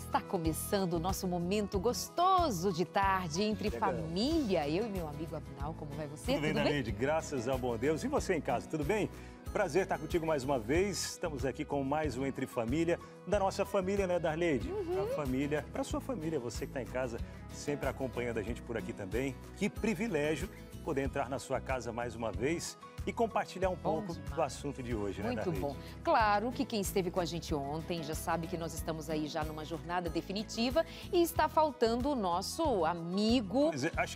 Está começando o nosso momento gostoso de tarde entre família. Eu e meu amigo Abinal, como vai você? Tudo bem, Darleide? Graças ao bom Deus. E você em casa, tudo bem? Prazer estar contigo mais uma vez. Estamos aqui com mais um Entre Família, da nossa família, né, Darleide? A família, para sua família, você que está em casa, sempre acompanhando a gente por aqui também. Que privilégio poder entrar na sua casa mais uma vez e compartilhar um pouco do assunto de hoje, né, Darleide? Muito bom. Claro que quem esteve com a gente ontem já sabe que nós estamos aí já numa jornada definitiva e está faltando o nosso amigo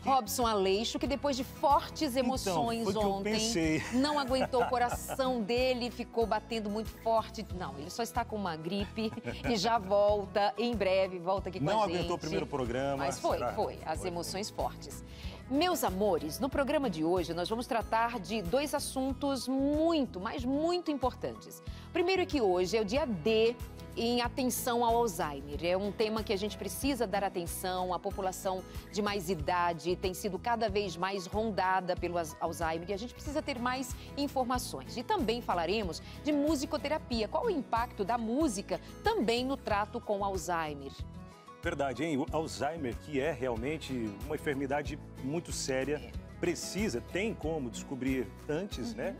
Robson Aleixo, que depois de fortes emoções ontem, não aguentou o coração dele, ficou batendo muito forte. Não, ele só está com uma gripe e já volta em breve, volta aqui com a gente. Não aguentou o primeiro programa. Mas foi. As emoções fortes. Meus amores, no programa de hoje nós vamos tratar de dois assuntos muito, mas muito importantes. Primeiro é que hoje é o dia D em atenção ao Alzheimer. É um tema que a gente precisa dar atenção. A população de mais idade tem sido cada vez mais rondada pelo Alzheimer e a gente precisa ter mais informações. E também falaremos de musicoterapia. Qual o impacto da música também no trato com o Alzheimer? Verdade, hein? O Alzheimer, que é realmente uma enfermidade muito séria, tem como descobrir antes, né?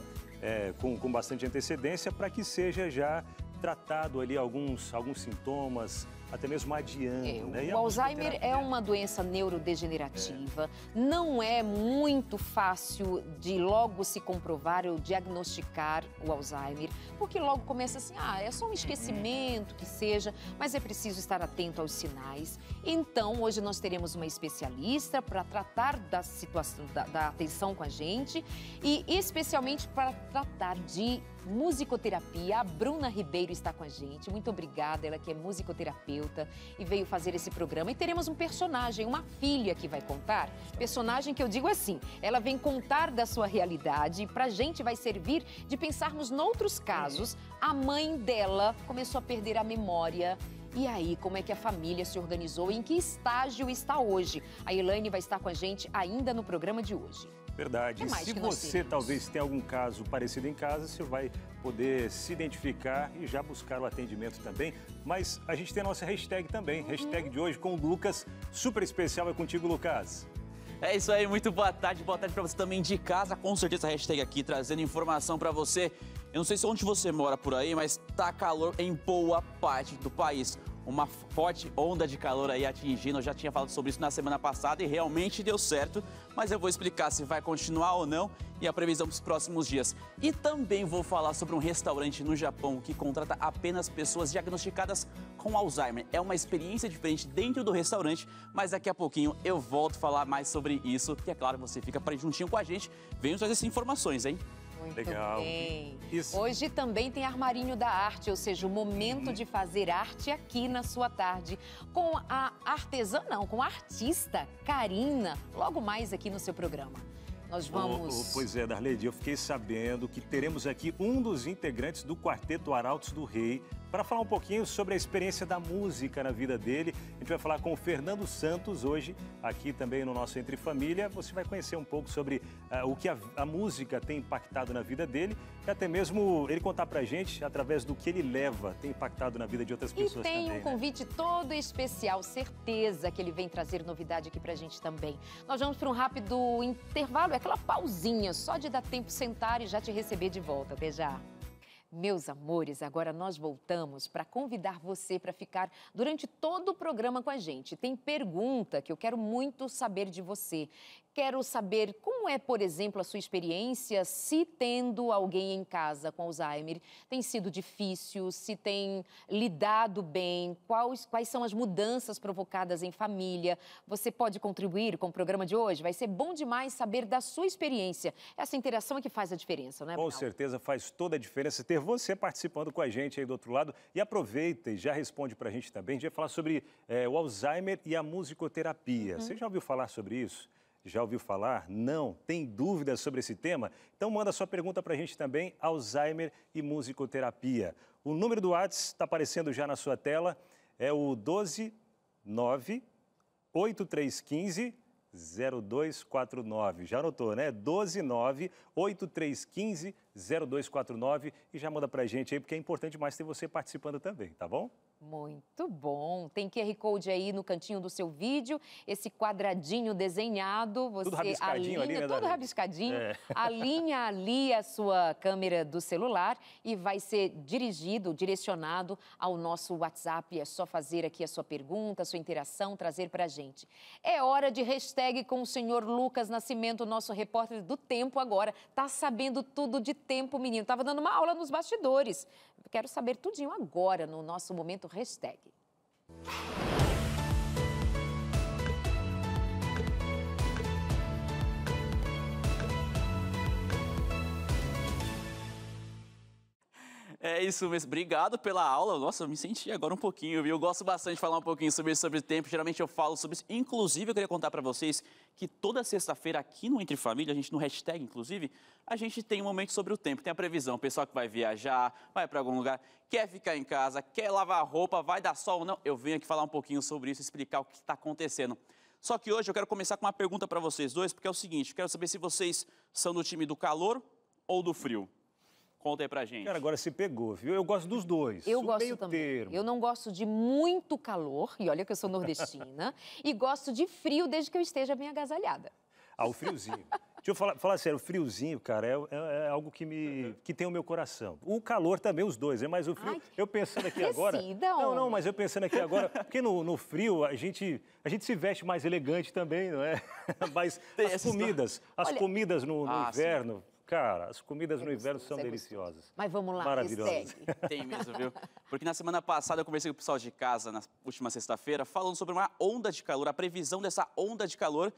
Com bastante antecedência, para que seja já tratado ali alguns sintomas, até mesmo adiando. Né? O Alzheimer é uma doença neurodegenerativa, não é muito fácil de logo se comprovar ou diagnosticar o Alzheimer, porque logo começa assim, é só um esquecimento que seja, mas é preciso estar atento aos sinais. Então, hoje nós teremos uma especialista para tratar da situação, da atenção com a gente e especialmente para tratar de musicoterapia. A Bruna Ribeiro está com a gente. Muito obrigada, ela que é musicoterapeuta e veio fazer esse programa. E teremos um personagem, uma filha que vai contar. Personagem que eu digo assim, ela vem contar da sua realidade e pra gente vai servir de pensarmos noutros casos. A mãe dela começou a perder a memória. E aí, como é que a família se organizou e em que estágio está hoje? A Elaine vai estar com a gente ainda no programa de hoje. Verdade. E se você talvez tenha algum caso parecido em casa, você vai poder se identificar e já buscar o atendimento também. Mas a gente tem a nossa hashtag também, hashtag de hoje com o Lucas, super especial, é contigo, Lucas. É isso aí, muito boa tarde para você também de casa, com certeza a hashtag aqui trazendo informação para você. Eu não sei se onde você mora por aí, mas tá calor em boa parte do país. Uma forte onda de calor aí atingindo, eu já tinha falado sobre isso na semana passada e realmente deu certo, mas eu vou explicar se vai continuar ou não e a previsão para os próximos dias. E também vou falar sobre um restaurante no Japão que contrata apenas pessoas diagnosticadas com Alzheimer. É uma experiência diferente dentro do restaurante, mas daqui a pouquinho eu volto a falar mais sobre isso. E é claro, você fica para juntinho com a gente, venham trazer essas informações, hein? Muito legal. Bem. Isso. Hoje também tem Armarinho da Arte, ou seja, o momento de fazer arte aqui na sua tarde. Com a artesã, não, com a artista Karina, logo mais aqui no seu programa. Nós vamos... Pois é, Darleide, eu fiquei sabendo que teremos aqui um dos integrantes do Quarteto Arautos do Rei para falar um pouquinho sobre a experiência da música na vida dele. A gente vai falar com o Fernando Santos hoje, aqui também no nosso Entre Família. Você vai conhecer um pouco sobre o que a música tem impactado na vida dele e até mesmo ele contar pra gente, através do que ele leva, tem impactado na vida de outras pessoas também. E tem um convite todo especial, certeza que ele vem trazer novidade aqui pra gente também. Nós vamos para um rápido intervalo, é aquela pausinha, só de dar tempo sentar e já te receber de volta. Até já. Meus amores, agora nós voltamos para convidar você para ficar durante todo o programa com a gente. Tem pergunta que eu quero muito saber de você. Quero saber como é, por exemplo, a sua experiência se tendo alguém em casa com Alzheimer. Tem sido difícil? Se tem lidado bem? Quais são as mudanças provocadas em família? Você pode contribuir com o programa de hoje? Vai ser bom demais saber da sua experiência. Essa interação é que faz a diferença, não é, Com certeza faz toda a diferença ter você participando com a gente aí do outro lado. E aproveita e já responde para a gente também. A gente vai falar sobre o Alzheimer e a musicoterapia. Você já ouviu falar sobre isso? Já ouviu falar? Não? Tem dúvidas sobre esse tema? Então manda sua pergunta para a gente também, Alzheimer e musicoterapia. O número do WhatsApp está aparecendo já na sua tela, é o 129-8315-0249. Já anotou, né? 129-8315-0249. 0249 e já manda pra gente aí, porque é importante mais ter você participando também, tá bom? Muito bom. Tem QR Code aí no cantinho do seu vídeo, esse quadradinho desenhado, você tudo rabiscadinho alinha, ali, né, tudo Davi? rabiscadinho, É. alinha ali a sua câmera do celular e vai ser direcionado ao nosso WhatsApp. É só fazer aqui a sua pergunta, a sua interação, trazer pra gente. É hora de hashtag com o senhor Lucas Nascimento, nosso repórter do Tempo agora. Tá sabendo tudo de tempo, menino. Tava dando uma aula nos bastidores. Quero saber tudinho agora no nosso momento hashtag. É isso mesmo. Obrigado pela aula. Nossa, eu me senti agora um pouquinho, viu? Eu gosto bastante de falar um pouquinho sobre tempo. Geralmente eu falo sobre isso. Inclusive, eu queria contar para vocês que toda sexta-feira aqui no Entre Família, a gente no hashtag, inclusive, a gente tem um momento sobre o tempo. Tem a previsão. O pessoal que vai viajar, vai para algum lugar, quer ficar em casa, quer lavar roupa, vai dar sol ou não. Eu venho aqui falar um pouquinho sobre isso, explicar o que está acontecendo. Só que hoje eu quero começar com uma pergunta para vocês dois, porque é o seguinte, eu quero saber se vocês são do time do calor ou do frio. Conta aí pra gente. Cara, agora se pegou, viu? Eu gosto dos dois. Eu o gosto meio também. termo. Eu não gosto de muito calor, e olha que eu sou nordestina, e gosto de frio desde que eu esteja bem agasalhada. Ah, o friozinho. Deixa eu falar sério, o friozinho, cara, é algo que tem o meu coração. O calor também, os dois, mas o frio, eu pensando aqui agora... Não, mas eu pensando aqui agora, porque no frio a gente se veste mais elegante também, não é? Mas as comidas no inverno... Sim. Cara, as comidas no inverno são deliciosas. Mas vamos lá, maravilhosas. Tem mesmo, viu? Porque na semana passada eu conversei com o pessoal de casa, na última sexta-feira, falando sobre uma onda de calor, a previsão dessa onda de calor,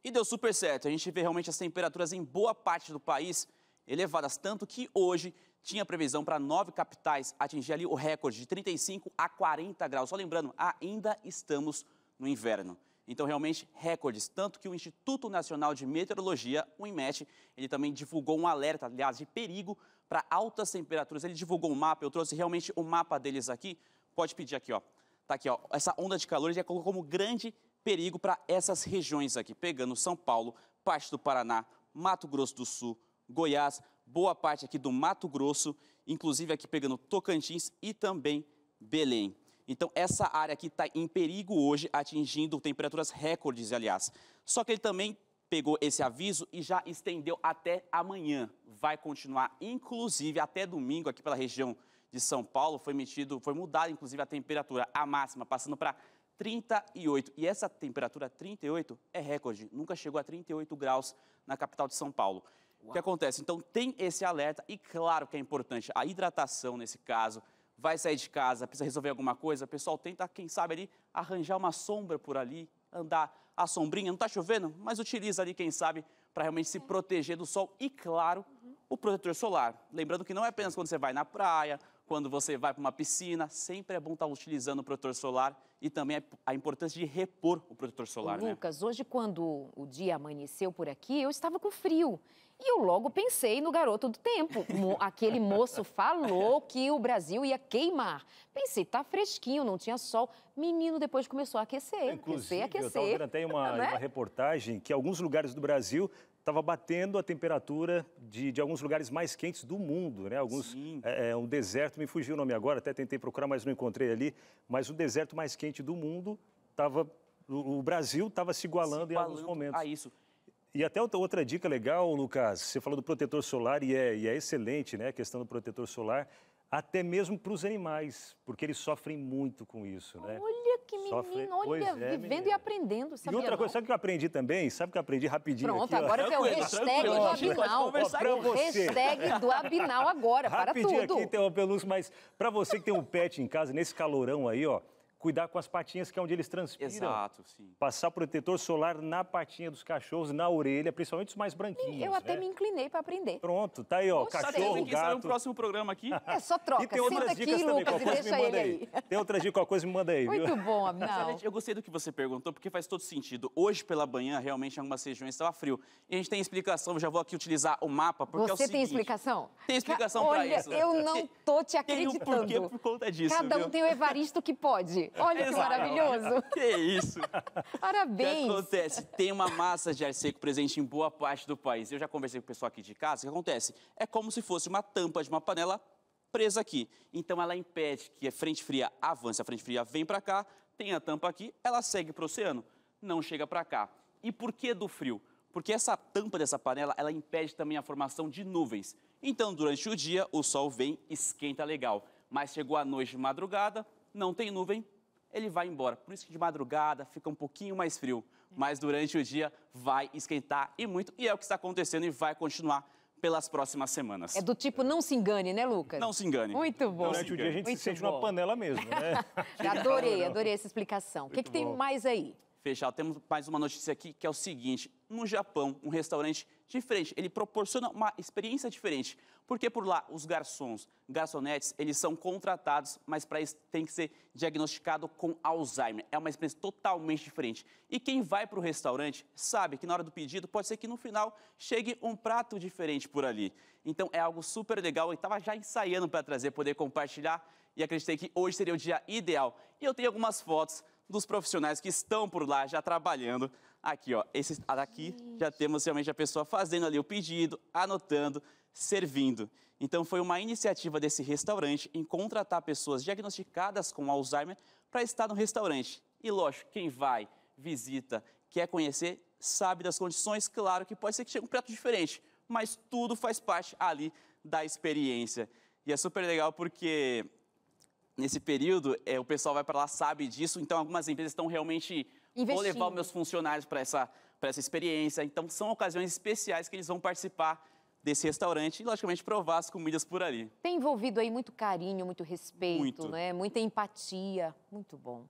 e deu super certo. A gente vê realmente as temperaturas em boa parte do país elevadas, tanto que hoje tinha previsão para 9 capitais atingir ali o recorde de 35 a 40 graus. Só lembrando, ainda estamos no inverno. Então, realmente, recordes. Tanto que o Instituto Nacional de Meteorologia, o INMET, ele também divulgou um alerta, aliás, de perigo para altas temperaturas. Ele divulgou um mapa, eu trouxe realmente o mapa deles aqui. Pode pedir aqui, ó. Tá aqui, ó. Essa onda de calor já colocou como grande perigo para essas regiões aqui, pegando São Paulo, parte do Paraná, Mato Grosso do Sul, Goiás, boa parte aqui do Mato Grosso, inclusive aqui pegando Tocantins e também Belém. Então, essa área aqui está em perigo hoje, atingindo temperaturas recordes, aliás. Só que ele também pegou esse aviso e já estendeu até amanhã. Vai continuar, inclusive, até domingo, aqui pela região de São Paulo, foi mudada, inclusive, a temperatura, a máxima, passando para 38. E essa temperatura 38 é recorde, nunca chegou a 38 graus na capital de São Paulo. Uau. O que acontece? Então, tem esse alerta e, claro que é importante, a hidratação nesse caso. Vai sair de casa, precisa resolver alguma coisa, o pessoal tenta, quem sabe, ali, arranjar uma sombra por ali, andar à sombrinha, não está chovendo, mas utiliza ali, quem sabe, para realmente se proteger do sol e, claro, o protetor solar. Lembrando que não é apenas quando você vai na praia, quando você vai para uma piscina, sempre é bom estar utilizando o protetor solar e também a importância de repor o protetor solar, Lucas, hoje quando o dia amanheceu por aqui, eu estava com frio. E eu logo pensei no garoto do tempo. Aquele moço falou que o Brasil ia queimar. Pensei, tá fresquinho, não tinha sol. Menino, depois começou a aquecer. Inclusive, aquecer. Eu estava vendo até uma reportagem que alguns lugares do Brasil estava batendo a temperatura de alguns lugares mais quentes do mundo, né? Um deserto, me fugiu o nome agora, até tentei procurar, mas não encontrei ali. Mas o deserto mais quente do mundo o Brasil estava se igualando em alguns momentos. A isso. E até outra dica legal, Lucas, você falou do protetor solar e é excelente, né, a questão do protetor solar, até mesmo para os animais, porque eles sofrem muito com isso, né? Olha que menino, vivendo e aprendendo, sabia? E outra coisa, sabe o que eu aprendi também? Sabe o que eu aprendi rapidinho? Pronto, aqui, agora tem o hashtag do Abinal. O hashtag do Abinal agora, para tudo. Rapidinho aqui, interrompeu, Lúcio, mas para você que tem um pet em casa, nesse calorão aí, ó, cuidar com as patinhas, que é onde eles transpiram. Exato, sim. Passar protetor solar na patinha dos cachorros, na orelha, principalmente os mais branquinhos. Eu até me inclinei para aprender. Pronto, tá aí, ó, cachorro, gato. No próximo programa aqui. É só troca. E tem outras dicas aqui, também, Lucas, qualquer coisa me manda aí. Tem outras dicas, qualquer coisa me manda aí, Muito bom, Abinal. Eu gostei do que você perguntou, porque faz todo sentido. Hoje, pela manhã, realmente, em algumas regiões estava frio. E a gente tem explicação, eu já vou aqui utilizar o mapa, porque é o seguinte... Você tem explicação? Tem explicação para isso. Olha, eu não tô te acreditando. Tem um porquê por conta disso, Cada um tem o Evaristo que pode. Olha que maravilhoso. Que isso? Parabéns. O que acontece? Tem uma massa de ar seco presente em boa parte do país. Eu já conversei com o pessoal aqui de casa. O que acontece? É como se fosse uma tampa de uma panela presa aqui. Então, ela impede que a frente fria avance. A frente fria vem para cá, tem a tampa aqui, ela segue para o oceano, não chega para cá. E por que do frio? Porque essa tampa dessa panela, ela impede também a formação de nuvens. Então, durante o dia, o sol vem, esquenta legal. Mas chegou a noite de madrugada, não tem nuvem, ele vai embora. Por isso que de madrugada fica um pouquinho mais frio. Mas durante o dia vai esquentar e muito. E é o que está acontecendo e vai continuar pelas próximas semanas. É do tipo, não se engane, né, Lucas? Não se engane. Muito bom. Durante o dia a gente Muito se sente bom. numa panela mesmo, né? Adorei essa explicação. O que tem bom. mais aí? Fechado. Temos mais uma notícia aqui, que é o seguinte. No Japão, um restaurante diferente, ele proporciona uma experiência diferente. Porque por lá, os garçonetes, eles são contratados, mas para isso tem que ser diagnosticado com Alzheimer. É uma experiência totalmente diferente. E quem vai para o restaurante sabe que na hora do pedido, pode ser que no final chegue um prato diferente por ali. Então é algo super legal. Eu estava já ensaiando para trazer, poder compartilhar. E acreditei que hoje seria o dia ideal. E eu tenho algumas fotos dos profissionais que estão por lá já trabalhando. Aqui, ó, aqui já temos realmente a pessoa fazendo ali o pedido, anotando, servindo. Então foi uma iniciativa desse restaurante em contratar pessoas diagnosticadas com Alzheimer para estar no restaurante. E lógico, quem vai, visita, quer conhecer, sabe das condições, claro que pode ser que chegue um prato diferente, mas tudo faz parte ali da experiência. E é super legal porque nesse período, o pessoal vai para lá, sabe disso, então algumas empresas estão realmente... Vou levar os meus funcionários para essa experiência. Então, são ocasiões especiais que eles vão participar desse restaurante e, logicamente, provar as comidas por ali. Tem envolvido aí muito carinho, muito respeito, Muito. né? Muita empatia. Muito bom.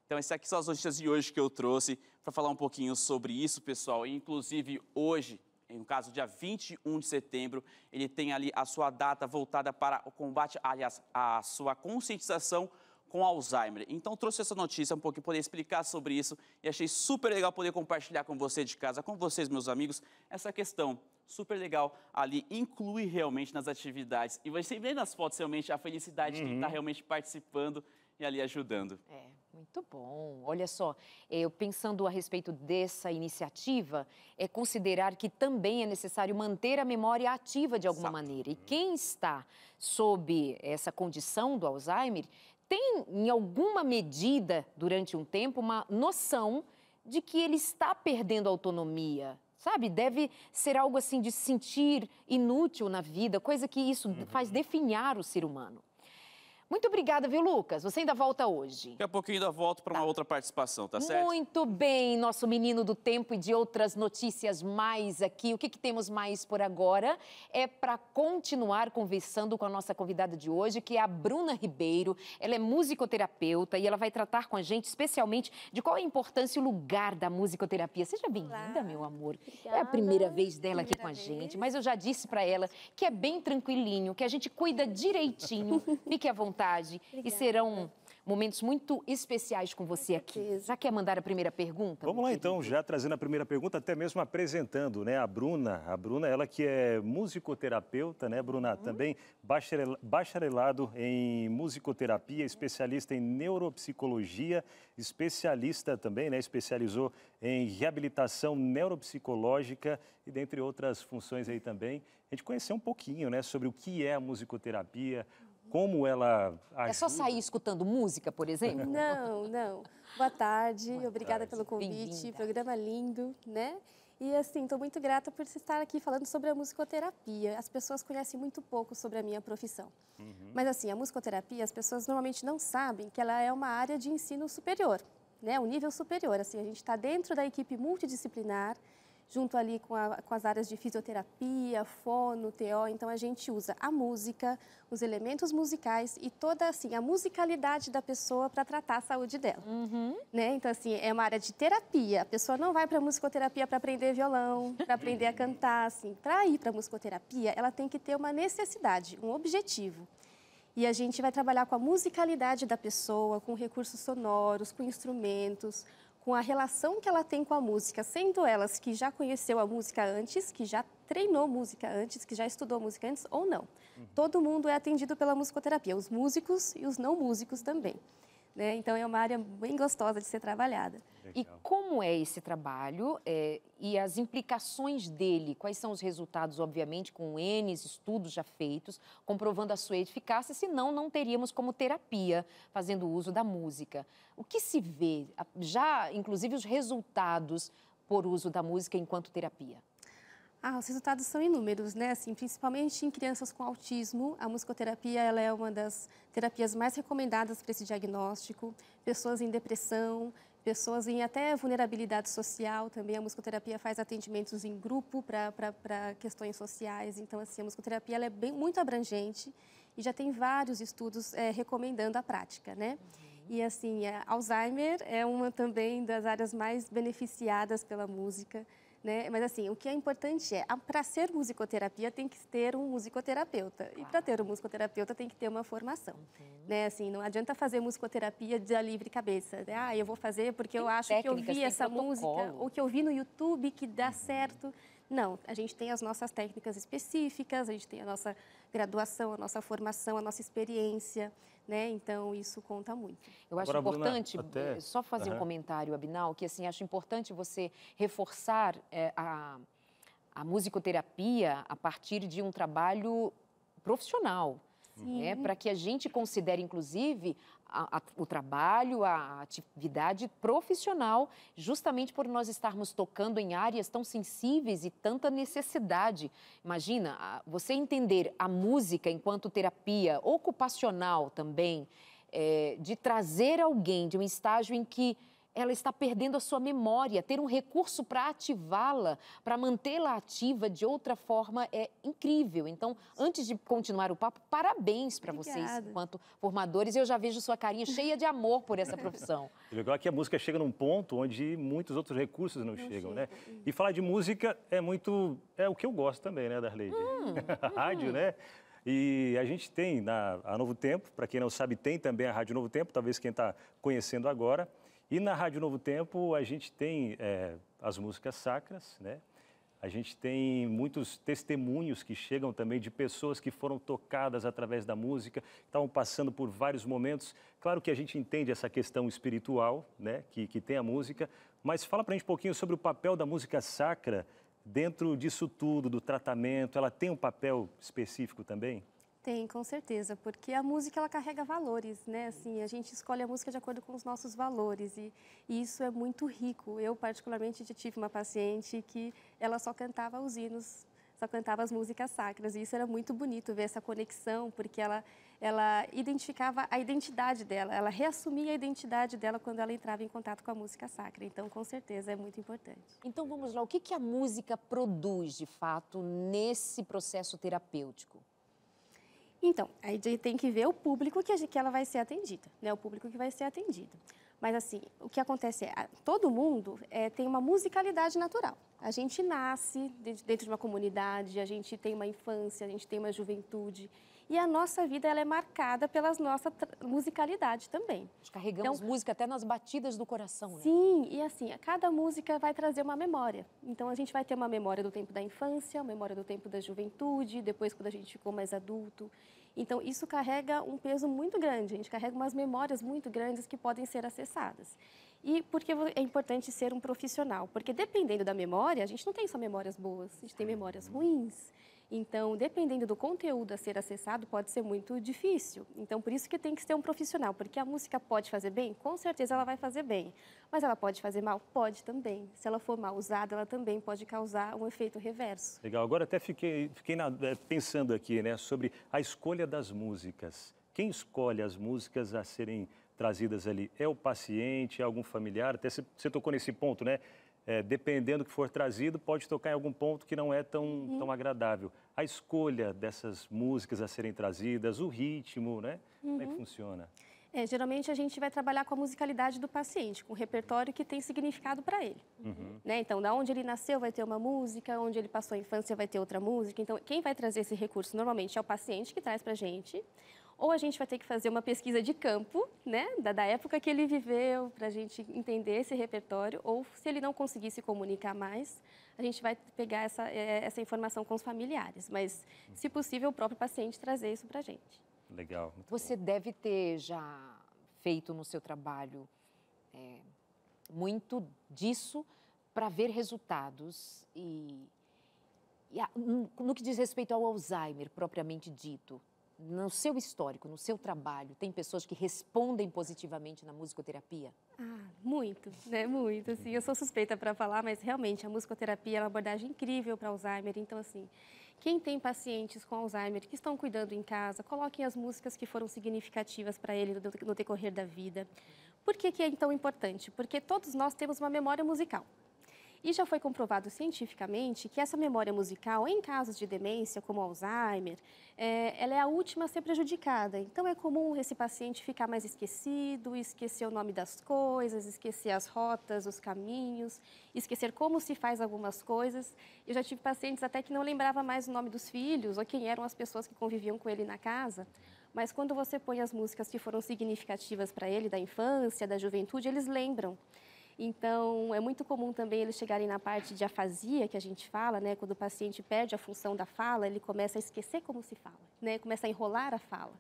Então, essas aqui são as notícias de hoje que eu trouxe para falar um pouquinho sobre isso, pessoal. E, inclusive, hoje, no caso, dia 21 de setembro, ele tem ali a sua data voltada para o combate, aliás, a sua conscientização com Alzheimer. Então, trouxe essa notícia um pouquinho, poder explicar sobre isso e achei super legal poder compartilhar com você de casa, com vocês, meus amigos, essa questão super legal ali, inclui realmente nas atividades e você vê nas fotos realmente a felicidade de quem está realmente participando e ali ajudando. É, muito bom. Olha só, eu pensando a respeito dessa iniciativa, é considerar que também é necessário manter a memória ativa de alguma maneira. E quem está sob essa condição do Alzheimer tem, em alguma medida, durante um tempo, uma noção de que ele está perdendo autonomia, sabe? Deve ser algo assim de se sentir inútil na vida, coisa que isso faz definhar o ser humano. Muito obrigada, viu, Lucas? Você ainda volta hoje. Daqui a pouquinho ainda volto para uma outra participação, tá certo? Muito bem, nosso menino do tempo e de outras notícias mais aqui. O que temos mais por agora? É para continuar conversando com a nossa convidada de hoje, que é a Bruna Ribeiro. Ela é musicoterapeuta e ela vai tratar com a gente especialmente de qual é a importância e o lugar da musicoterapia. Seja bem-vinda, meu amor. Obrigada. É a primeira vez dela aqui com a gente, mas eu já disse para ela que é bem tranquilinho, que a gente cuida direitinho. Fique à vontade. E serão momentos muito especiais com você aqui. Já quer mandar a primeira pergunta? Vamos lá, então, já trazendo a primeira pergunta, até mesmo apresentando, né, a Bruna. A Bruna, ela que é musicoterapeuta, né, Bruna? Também bacharelado em musicoterapia, especialista em neuropsicologia, especialista também, né, especializou em reabilitação neuropsicológica e dentre outras funções aí também. A gente conheceu um pouquinho, né, sobre o que é a musicoterapia, como ela ajuda. É só sair escutando música, por exemplo? Não, não. Boa tarde, obrigada tarde. pelo convite, Bem-vinda. programa lindo, né? E assim, estou muito grata por estar aqui falando sobre a musicoterapia. As pessoas conhecem muito pouco sobre a minha profissão. Mas assim, a musicoterapia, as pessoas normalmente não sabem que ela é uma área de ensino superior, né? Um nível superior. Assim, a gente está dentro da equipe multidisciplinar, junto ali com as áreas de fisioterapia, fono, TO. Então, a gente usa a música, os elementos musicais e toda, assim, a musicalidade da pessoa para tratar a saúde dela. Né? Então, assim, é uma área de terapia. A pessoa não vai para a musicoterapia para aprender violão, para aprender a cantar, assim. Para ir para a musicoterapia, ela tem que ter uma necessidade, um objetivo. E a gente vai trabalhar com a musicalidade da pessoa, com recursos sonoros, com instrumentos, com a relação que ela tem com a música, sendo elas que já conheceu a música antes, que já treinou música antes, que já estudou música antes ou não. Todo mundo é atendido pela musicoterapia, os músicos e os não músicos também. né? Então, é uma área bem gostosa de ser trabalhada. E como é esse trabalho e as implicações dele? Quais são os resultados, obviamente, com N estudos já feitos, comprovando a sua eficácia, senão não teríamos como terapia fazendo uso da música. O que se vê, já inclusive os resultados por uso da música enquanto terapia? Os resultados são inúmeros, né? Assim, principalmente em crianças com autismo, a musicoterapia ela é uma das terapias mais recomendadas para esse diagnóstico. Pessoas em depressão, pessoas em até vulnerabilidade social também. A musicoterapia faz atendimentos em grupo para questões sociais. Então, assim, a musicoterapia ela é muito abrangente e já tem vários estudos recomendando a prática, né? E, assim, Alzheimer é uma também das áreas mais beneficiadas pela música. Né? Mas, assim, o que é importante para ser musicoterapia tem que ter um musicoterapeuta. Claro. E para ter um musicoterapeuta tem que ter uma formação. Né? Assim, não adianta fazer musicoterapia de livre cabeça. Eu vou fazer porque eu acho que eu vi essa música ou que eu vi no YouTube que dá certo. Não, a gente tem as nossas técnicas específicas, a gente tem a nossa graduação, a nossa formação, a nossa experiência, né? Então, isso conta muito. Eu acho importante, Bruna, só fazer um comentário, Abinal, que assim, acho importante você reforçar a musicoterapia a partir de um trabalho profissional. Para que a gente considere, inclusive, o trabalho, a atividade profissional, justamente por nós estarmos tocando em áreas tão sensíveis e tanta necessidade. Imagina, você entender a música enquanto terapia ocupacional também, de trazer alguém de um estágio em que ela está perdendo a sua memória, ter um recurso para ativá-la, para mantê-la ativa de outra forma é incrível. Então, antes de continuar o papo, parabéns para vocês enquanto formadores. Eu já vejo sua carinha cheia de amor por essa profissão. O legal é que a música chega num ponto onde muitos outros recursos não chegam, né? E falar de música é o que eu gosto também, né, Darleide? Rádio, né? E a gente tem a Novo Tempo, para quem não sabe, tem também a Rádio Novo Tempo, talvez quem está conhecendo agora. E na Rádio Novo Tempo a gente tem as músicas sacras, né? A gente tem muitos testemunhos que chegam também de pessoas que foram tocadas através da música, estavam passando por vários momentos. Claro que a gente entende essa questão espiritual, né? Que tem a música, mas fala para a gente um pouquinho sobre o papel da música sacra dentro disso tudo, do tratamento. Ela tem um papel específico também? Tem, com certeza, porque a música ela carrega valores, né? Assim, a gente escolhe a música de acordo com os nossos valores e isso é muito rico. Eu, particularmente, já tive uma paciente que ela só cantava os hinos, só cantava as músicas sacras e isso era muito bonito ver essa conexão, porque ela identificava a identidade dela, ela reassumia a identidade dela quando ela entrava em contato com a música sacra. Então, com certeza, é muito importante. Então, vamos lá, o que a música produz, de fato, nesse processo terapêutico? Então, aí tem que ver o público que ela vai ser atendida, né? O público que vai ser atendido. Mas, assim, o que acontece todo mundo tem uma musicalidade natural. A gente nasce dentro de uma comunidade, a gente tem uma infância, a gente tem uma juventude. E a nossa vida ela é marcada pela nossa musicalidade também. Nós carregamos música até nas batidas do coração, né? Sim, e assim, cada música vai trazer uma memória. Então, a gente vai ter uma memória do tempo da infância, uma memória do tempo da juventude, depois quando a gente ficou mais adulto. Então, isso carrega um peso muito grande, a gente carrega umas memórias muito grandes que podem ser acessadas. E por que é importante ser um profissional? Porque dependendo da memória, a gente não tem só memórias boas, a gente tem memórias ruins. Então, dependendo do conteúdo a ser acessado, pode ser muito difícil. Então, por isso que tem que ser um profissional, porque a música pode fazer bem? Com certeza ela vai fazer bem. Mas ela pode fazer mal? Pode também. Se ela for mal usada, ela também pode causar um efeito reverso. Legal. Agora até fiquei pensando aqui, né, sobre a escolha das músicas. Quem escolhe as músicas a serem trazidas ali? É o paciente, é algum familiar? Até você tocou nesse ponto, né? Dependendo do que for trazido, pode tocar em algum ponto que não é tão agradável. A escolha dessas músicas a serem trazidas, o ritmo, né? Como é que funciona? Geralmente a gente vai trabalhar com a musicalidade do paciente, com um repertório que tem significado para ele. Né? Então, da onde ele nasceu vai ter uma música, onde ele passou a infância vai ter outra música. Então, quem vai trazer esse recurso normalmente é o paciente que traz para a gente. Ou a gente vai ter que fazer uma pesquisa de campo, né, da época que ele viveu, para a gente entender esse repertório, ou se ele não conseguir se comunicar mais, a gente vai pegar essa informação com os familiares. Mas, se possível, o próprio paciente trazer isso para a gente. Legal. Você deve ter já feito no seu trabalho muito disso para ver resultados no que diz respeito ao Alzheimer, propriamente dito, no seu histórico, no seu trabalho, tem pessoas que respondem positivamente na musicoterapia? Muito, né? Muito, assim, eu sou suspeita para falar, mas realmente a musicoterapia é uma abordagem incrível para Alzheimer, então assim, quem tem pacientes com Alzheimer que estão cuidando em casa, coloquem as músicas que foram significativas para ele no decorrer da vida. Por que é tão importante? Porque todos nós temos uma memória musical. E já foi comprovado cientificamente que essa memória musical, em casos de demência, como Alzheimer, ela é a última a ser prejudicada. Então, é comum esse paciente ficar mais esquecido, esquecer o nome das coisas, esquecer as rotas, os caminhos, esquecer como se faz algumas coisas. Eu já tive pacientes até que não lembrava mais o nome dos filhos ou quem eram as pessoas que conviviam com ele na casa. Mas quando você põe as músicas que foram significativas para ele, da infância, da juventude, eles lembram. Então, é muito comum também eles chegarem na parte de afasia, que a gente fala, né? Quando o paciente perde a função da fala, ele começa a esquecer como se fala, né? Começa a enrolar a fala.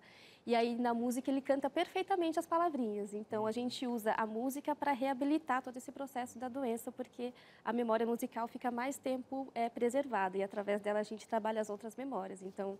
E aí, na música, ele canta perfeitamente as palavrinhas. Então, a gente usa a música para reabilitar todo esse processo da doença, porque a memória musical fica mais tempo preservada e, através dela, a gente trabalha as outras memórias. Então,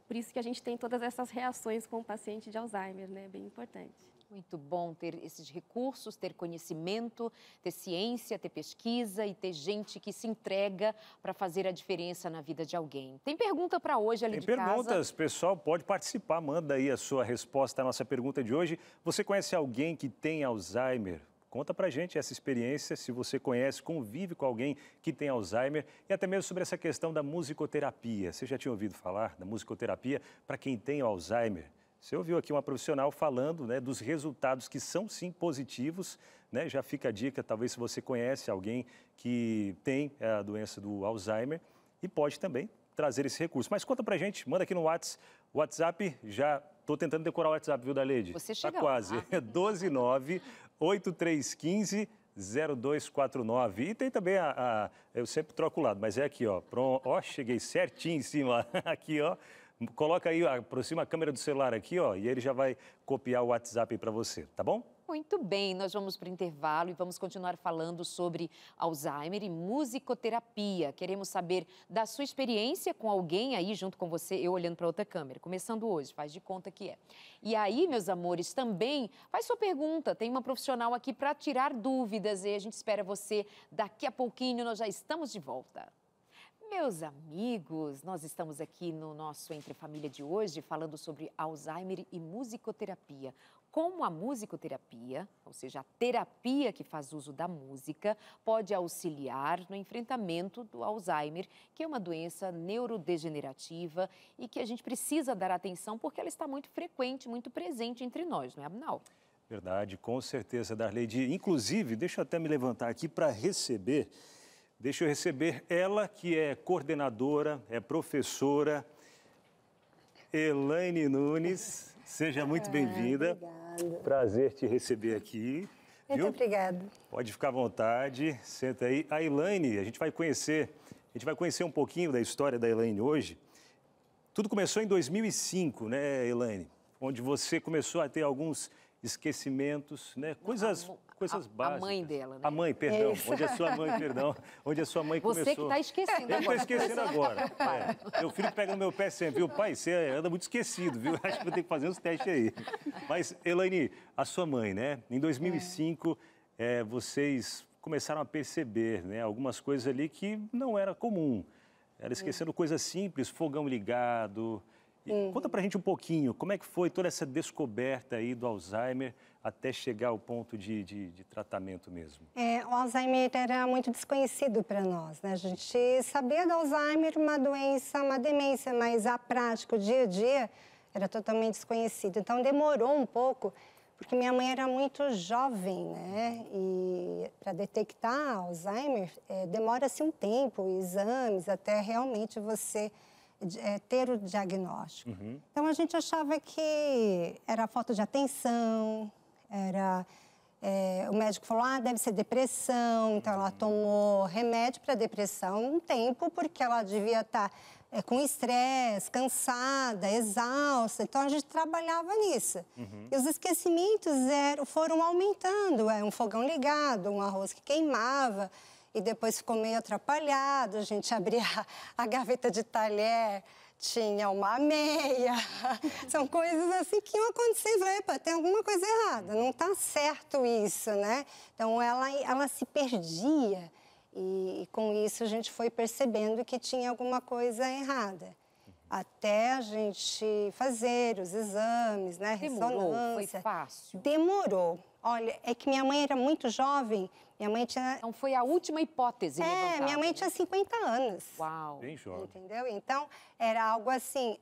por isso que a gente tem todas essas reações com o paciente de Alzheimer, né? Bem importante. Muito bom ter esses recursos, ter conhecimento, ter ciência, ter pesquisa e ter gente que se entrega para fazer a diferença na vida de alguém. Tem pergunta para hoje ali de casa? Tem perguntas, pessoal, pode participar, manda aí a sua resposta à nossa pergunta de hoje. Você conhece alguém que tem Alzheimer? Conta pra gente essa experiência, se você conhece, convive com alguém que tem Alzheimer e até mesmo sobre essa questão da musicoterapia. Você já tinha ouvido falar da musicoterapia para quem tem Alzheimer? Você ouviu aqui uma profissional falando, né, dos resultados que são sim positivos, né? Já fica a dica, talvez se você conhece alguém que tem a doença do Alzheimer e pode também trazer esse recurso. Mas conta pra gente, manda aqui no WhatsApp, já estou tentando decorar o WhatsApp, viu, Daleide? Você chega tá quase, lá. 129-8315-0249. E tem também eu sempre troco o lado, mas é aqui, ó, ó, cheguei certinho em cima, aqui, ó. Coloca aí, aproxima a câmera do celular aqui, ó, e ele já vai copiar o WhatsApp para você, tá bom? Muito bem, nós vamos para o intervalo e vamos continuar falando sobre Alzheimer e musicoterapia. Queremos saber da sua experiência com alguém aí junto com você, eu olhando para outra câmera, começando hoje, faz de conta que é. E aí, meus amores, também faz sua pergunta, tem uma profissional aqui para tirar dúvidas e a gente espera você daqui a pouquinho, nós já estamos de volta. Meus amigos, nós estamos aqui no nosso Entre Família de hoje falando sobre Alzheimer e musicoterapia. Como a musicoterapia, ou seja, a terapia que faz uso da música, pode auxiliar no enfrentamento do Alzheimer, que é uma doença neurodegenerativa e que a gente precisa dar atenção porque ela está muito frequente, muito presente entre nós, não é, Abnal? Verdade, com certeza, Darleide. Inclusive, deixa eu até me levantar aqui para receber... Deixa eu receber ela, que é coordenadora, é professora, Elaine Nunes. Seja muito bem-vinda. Obrigada. Prazer te receber aqui. Muito obrigada. Pode ficar à vontade, senta aí. A Elaine, a gente vai conhecer um pouquinho da história da Elaine hoje. Tudo começou em 2005, né, Elaine? Onde você começou a ter alguns esquecimentos, né? Coisas básicas. A mãe dela, né? A mãe, perdão. Onde a sua mãe, perdão. Onde a sua mãe começou. Você que está esquecendo agora. Eu estou esquecendo agora. Meu filho pega no meu pé sempre, viu? Pai, você anda muito esquecido, viu? Acho que vou ter que fazer uns testes aí. Mas, Elaine, a sua mãe, né? Em 2005, vocês começaram a perceber, né? Algumas coisas ali que não era comum. Era esquecendo coisas simples, fogão ligado... Conta pra gente um pouquinho, como é que foi toda essa descoberta aí do Alzheimer até chegar ao ponto de tratamento mesmo? O Alzheimer era muito desconhecido para nós, né? A gente sabia do Alzheimer, uma doença, uma demência, mas a prática, o dia a dia, era totalmente desconhecido. Então, demorou um pouco, porque minha mãe era muito jovem, né? E para detectar Alzheimer, demora-se um tempo, exames, até realmente você... ter o diagnóstico. Então, a gente achava que era falta de atenção, o médico falou, deve ser depressão, então ela tomou remédio para depressão um tempo, porque ela devia estar com estresse, cansada, exausta. Então, a gente trabalhava nisso. E os esquecimentos foram aumentando. Um fogão ligado, um arroz que queimava, e depois ficou meio atrapalhado. A gente abria a gaveta de talher, tinha uma meia. São coisas assim que iam acontecendo. Falei, epa, tem alguma coisa errada, não está certo isso, né? Então, ela se perdia. E com isso a gente foi percebendo que tinha alguma coisa errada. Até a gente fazer os exames, né? Demorou? Ressonância. Foi fácil? Demorou. Olha, é que minha mãe era muito jovem. Minha mãe tinha... Então foi a última hipótese levantada. minha mãe tinha 50 anos. Uau! Bem jovem. Entendeu? Então, era algo assim,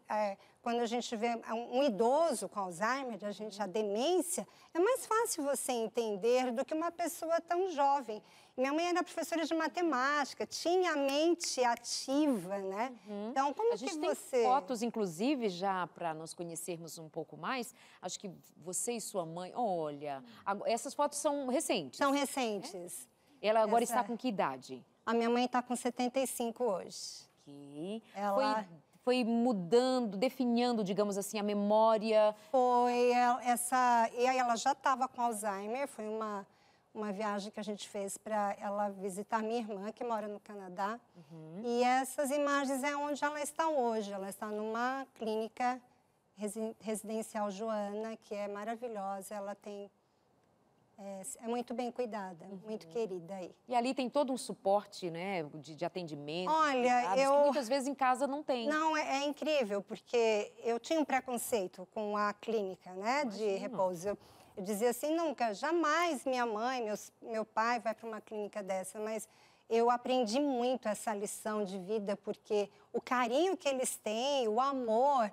quando a gente vê um idoso com Alzheimer, a demência, é mais fácil você entender do que uma pessoa tão jovem. Minha mãe era professora de matemática, tinha a mente ativa, né? Então, como A gente que tem você... fotos, inclusive, já para nos conhecermos um pouco mais. Acho que você e sua mãe... Olha, essas fotos são recentes. São recentes. Ela agora está com que idade? A minha mãe está com 75 hoje. Ok. Ela... Foi mudando, definhando, digamos assim, a memória. E aí ela já estava com Alzheimer, foi uma viagem que a gente fez para ela visitar minha irmã, que mora no Canadá. E essas imagens é onde ela está hoje. Ela está numa clínica residencial Joana, que é maravilhosa. Ela é muito bem cuidada, muito querida aí. E ali tem todo um suporte, né, de atendimento. Olha, que muitas vezes em casa não tem. Não, é incrível, porque eu tinha um preconceito com a clínica, né, de repouso. Eu dizia assim, nunca, jamais minha mãe, meu pai vai para uma clínica dessa, mas eu aprendi muito essa lição de vida, porque o carinho que eles têm, o amor,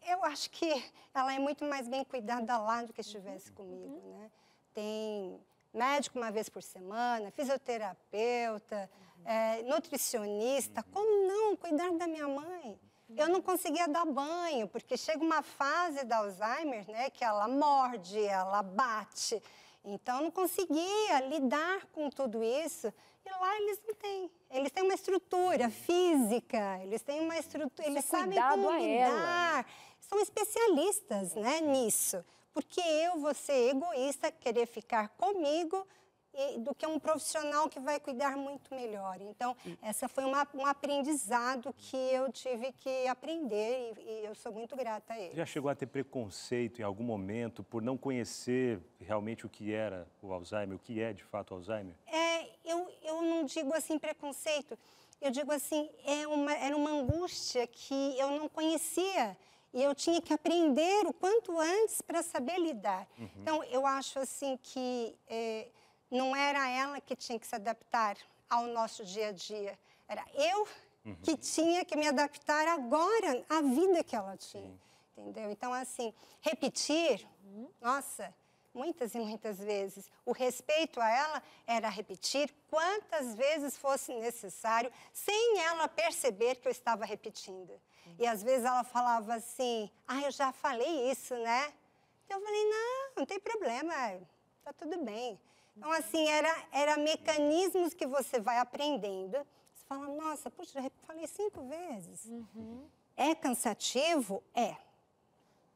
eu acho que ela é muito mais bem cuidada lá do que estivesse comigo, né? Tem médico uma vez por semana, fisioterapeuta, nutricionista, como não cuidar da minha mãe? Eu não conseguia dar banho, porque chega uma fase da Alzheimer, né, que ela morde, ela bate. Então, eu não conseguia lidar com tudo isso. E lá eles não têm. Eles têm uma estrutura física, eles têm uma estrutura, eles sabem como lidar. São especialistas, né, nisso. Porque eu vou ser egoísta, querer ficar comigo, do que um profissional que vai cuidar muito melhor. Então, essa foi um aprendizado que eu tive que aprender e eu sou muito grata a ele. Já chegou a ter preconceito em algum momento por não conhecer realmente o que era o Alzheimer, o que é de fato o Alzheimer? Eu não digo assim preconceito, eu digo assim, era uma angústia que eu não conhecia e eu tinha que aprender o quanto antes para saber lidar. Então, eu acho assim que... não era ela que tinha que se adaptar ao nosso dia a dia. Era eu que tinha que me adaptar agora à vida que ela tinha. Entendeu? Então, assim, repetir, nossa, muitas e muitas vezes. O respeito a ela era repetir quantas vezes fosse necessário, sem ela perceber que eu estava repetindo. E às vezes ela falava assim, eu já falei isso, né? Então, eu falei, não tem problema, tá tudo bem. Então, assim, era mecanismos que você vai aprendendo. Você fala, nossa, puxa, já falei 5 vezes. É cansativo? É.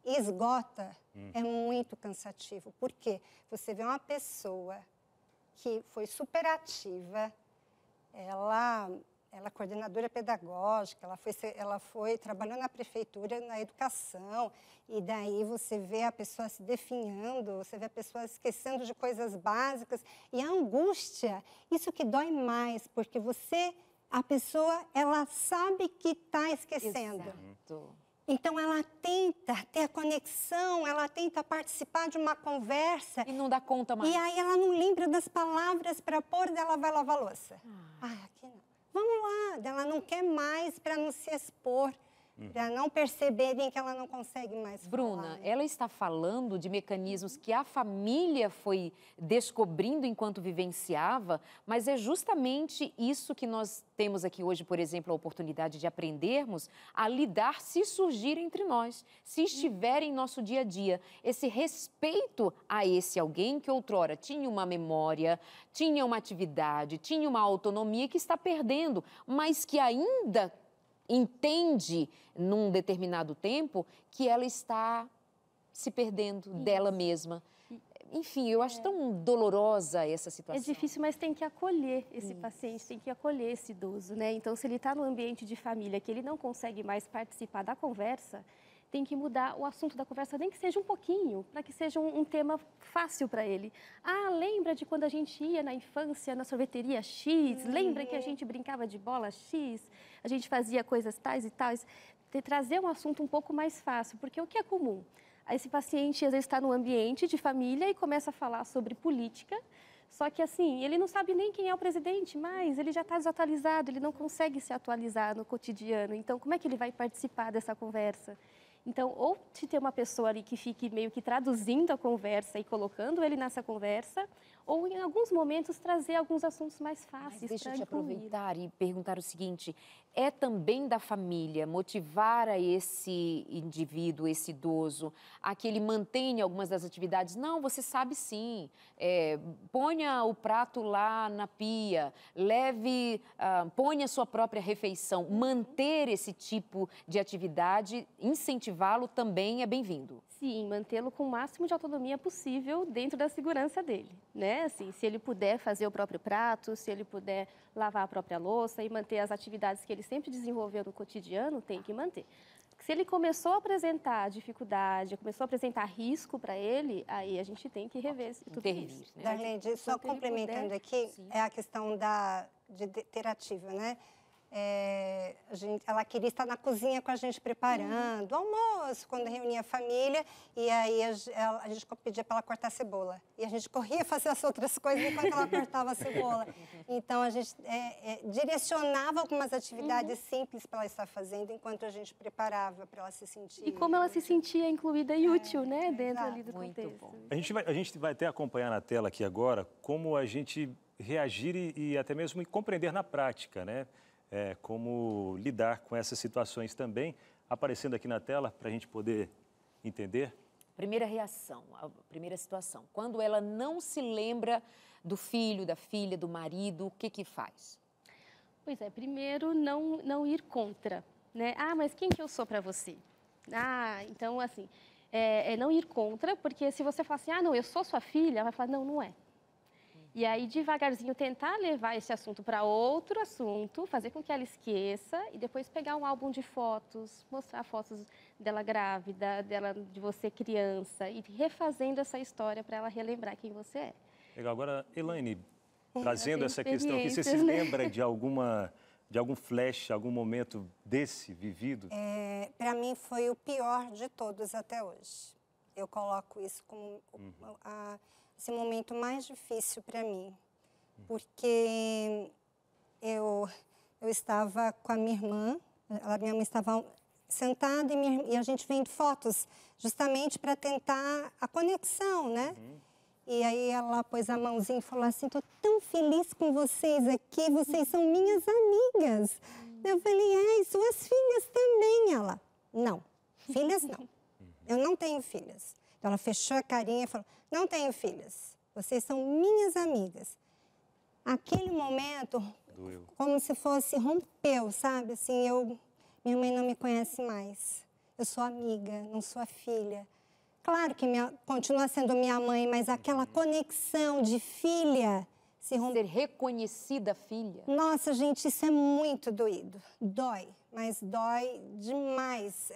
Esgota? É muito cansativo. Por quê? Você vê uma pessoa que foi superativa, ela é coordenadora pedagógica, ela trabalhou na prefeitura, na educação, e daí você vê a pessoa se definhando, você vê a pessoa esquecendo de coisas básicas, e a angústia, isso que dói mais, porque a pessoa, ela sabe que está esquecendo. Exato. Então, ela tenta ter a conexão, ela tenta participar de uma conversa. E não dá conta mais. E aí ela não lembra das palavras para pôr, dela vai lavar a louça. Aqui não. Vamos lá, ela não quer mais para não se expor. para não perceberem que ela não consegue mais Bruna, falar, né? ela está falando de mecanismos que a família foi descobrindo enquanto vivenciava, mas é justamente isso que nós temos aqui hoje, por exemplo, a oportunidade de aprendermos a lidar se surgir entre nós, se estiver em nosso dia a dia. Esse respeito a esse alguém que outrora tinha uma memória, tinha uma atividade, tinha uma autonomia que está perdendo, mas que ainda entende, num determinado tempo, que ela está se perdendo dela mesma. Enfim, eu acho tão dolorosa essa situação. É difícil, mas tem que acolher esse paciente, tem que acolher esse idoso, né? Então, se ele está no ambiente de família que ele não consegue mais participar da conversa, tem que mudar o assunto da conversa, nem que seja um pouquinho, para que seja um tema fácil para ele. Ah, lembra de quando a gente ia na infância na sorveteria X? Lembra que a gente brincava de bola X? A gente fazia coisas tais e tais? Trazer um assunto um pouco mais fácil, porque o que é comum? Esse paciente, às vezes, está no ambiente de família e começa a falar sobre política, só que, assim, ele não sabe nem quem é o presidente, mas ele já está desatualizado, ele não consegue se atualizar no cotidiano. Então, como é que ele vai participar dessa conversa? Então, ou se ter uma pessoa ali que fique meio que traduzindo a conversa e colocando ele nessa conversa, ou em alguns momentos trazer alguns assuntos mais fáceis. Mas deixa eu te aproveitar e perguntar o seguinte, é também da família motivar a esse indivíduo, esse idoso, a que ele mantenha algumas das atividades? Não, você sabe sim, ponha o prato lá na pia, ponha a sua própria refeição, manter esse tipo de atividade, incentivá-lo também é bem-vindo. Sim, mantê-lo com o máximo de autonomia possível dentro da segurança dele, né? Assim, se ele puder fazer o próprio prato, se ele puder lavar a própria louça e manter as atividades que ele sempre desenvolveu no cotidiano, tem que manter. Se ele começou a apresentar dificuldade, começou a apresentar risco para ele, aí a gente tem que rever tudo isso. Né? Darlene, só complementando aqui, é a questão de ter ativa, né? Ela queria estar na cozinha com a gente preparando o almoço, quando reunia a família, e aí a gente pedia para ela cortar a cebola. E a gente corria fazer as outras coisas enquanto ela cortava a cebola. Então, a gente direcionava algumas atividades simples para ela estar fazendo, enquanto a gente preparava para ela se sentir... E como ela se sentia incluída e útil, né, dentro ali do contexto. Bom. A gente vai até acompanhar na tela aqui agora como a gente reagir e até mesmo compreender na prática, né? Como lidar com essas situações também, aparecendo aqui na tela para a gente poder entender. Primeira reação, a primeira situação, quando ela não se lembra do filho, da filha, do marido, o que faz? Pois é, primeiro não ir contra, né? Ah, mas quem que eu sou para você? Ah, então assim, não ir contra, porque se você falar assim, ah, não, eu sou sua filha, ela vai falar, não, não é. E aí, devagarzinho, tentar levar esse assunto para outro assunto, fazer com que ela esqueça e depois pegar um álbum de fotos, mostrar fotos dela grávida, de você criança e refazendo essa história para ela relembrar quem você é. Legal. Agora, Elaine, trazendo essa questão aqui, você se né? lembra de algum flash, algum momento desse vivido? Para mim, foi o pior de todos até hoje. Eu coloco isso como... esse momento mais difícil para mim, porque eu estava com a minha irmã, minha mãe estava sentada e a gente vendo fotos justamente para tentar a conexão, né? E aí ela pôs a mãozinha e falou assim, estou tão feliz com vocês aqui, vocês são minhas amigas. Eu falei, e suas filhas também? Ela, não, filhas não, eu não tenho filhas. Então, ela fechou a carinha e falou, não tenho filhas, vocês são minhas amigas. Aquele momento, doeu. Como se fosse, rompeu, sabe? Assim, minha mãe não me conhece mais. Eu sou amiga, não sou a filha. Claro que continua sendo minha mãe, mas aquela conexão de filha se rompeu. Ser reconhecida filha. Nossa, gente, isso é muito doído. Dói, mas dói demais.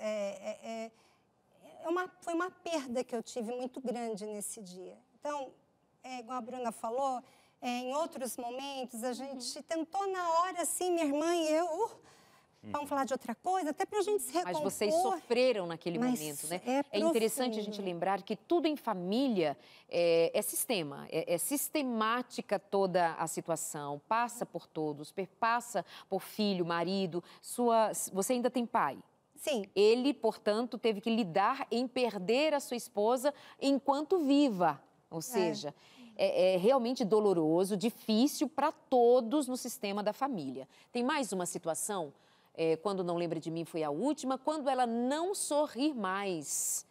Foi uma perda que eu tive muito grande nesse dia. Então, igual a Bruna falou, em outros momentos, a gente tentou na hora, assim, minha irmã e eu, vamos falar de outra coisa, até para a gente se recompor. Mas vocês sofreram naquele momento, né? É interessante a gente lembrar que tudo em família é sistema, é sistemática toda a situação, passa por todos, passa por filho, marido, você ainda tem pai? Sim. Ele, portanto, teve que lidar em perder a sua esposa enquanto viva. Ou seja, é realmente doloroso, difícil para todos no sistema da família. Tem mais uma situação, quando não lembra de mim foi a última, quando ela não sorrir mais.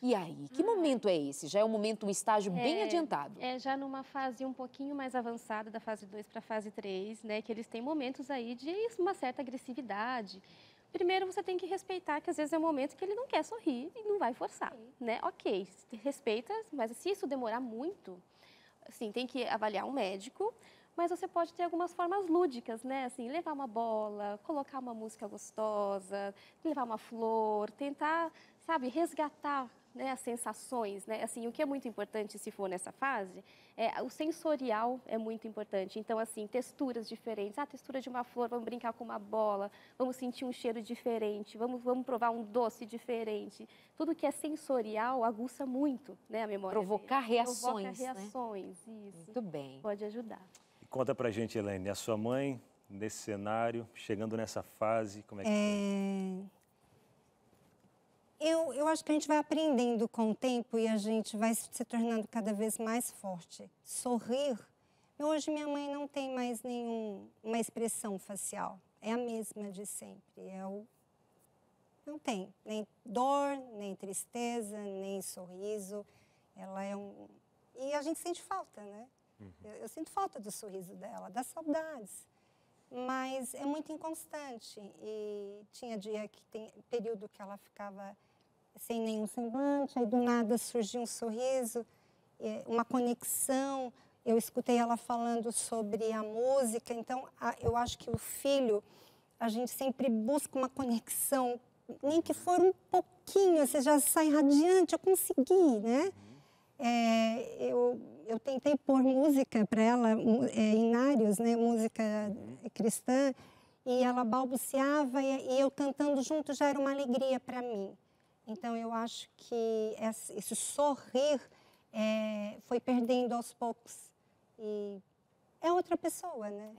E aí, que momento é esse? Já é um estágio bem adiantado. É já numa fase um pouquinho mais avançada, da fase 2 para a fase 3, né? Que eles têm momentos aí de uma certa agressividade. Primeiro, você tem que respeitar que às vezes é um momento que ele não quer sorrir e não vai forçar, né? Ok, respeita, mas se isso demorar muito, assim, tem que avaliar um médico, mas você pode ter algumas formas lúdicas, né? Assim, levar uma bola, colocar uma música gostosa, levar uma flor, tentar, sabe, resgatar, né, as sensações, né? Assim, o que é muito importante se for nessa fase, o sensorial é muito importante. Então, assim, texturas diferentes. A textura de uma flor, vamos brincar com uma bola, vamos sentir um cheiro diferente, vamos provar um doce diferente. Tudo que é sensorial aguça muito, né, a memória. Provocar reações, Provoca reações, né? isso. Muito bem. Pode ajudar. Conta pra gente, Elaine, a sua mãe, nesse cenário, chegando nessa fase, como é que foi? Eu acho que a gente vai aprendendo com o tempo e a gente vai se tornando cada vez mais forte. Sorrir. Hoje minha mãe não tem mais nenhuma expressão facial. É a mesma de sempre. Não tem nem dor, nem tristeza, nem sorriso. Ela é E a gente sente falta, né? Eu sinto falta do sorriso dela, das saudades. Mas é muito inconstante. E tinha período que ela ficava sem nenhum semblante, aí do nada surgiu um sorriso, uma conexão. Eu escutei ela falando sobre a música. Então, eu acho que o filho, a gente sempre busca uma conexão, nem que for um pouquinho, você já sai radiante, eu consegui, né? Eu tentei pôr música para ela, Inários, né? Música cristã, e ela balbuciava e eu cantando junto já era uma alegria para mim. Então, eu acho que esse sorrir foi perdendo aos poucos. E é outra pessoa, né?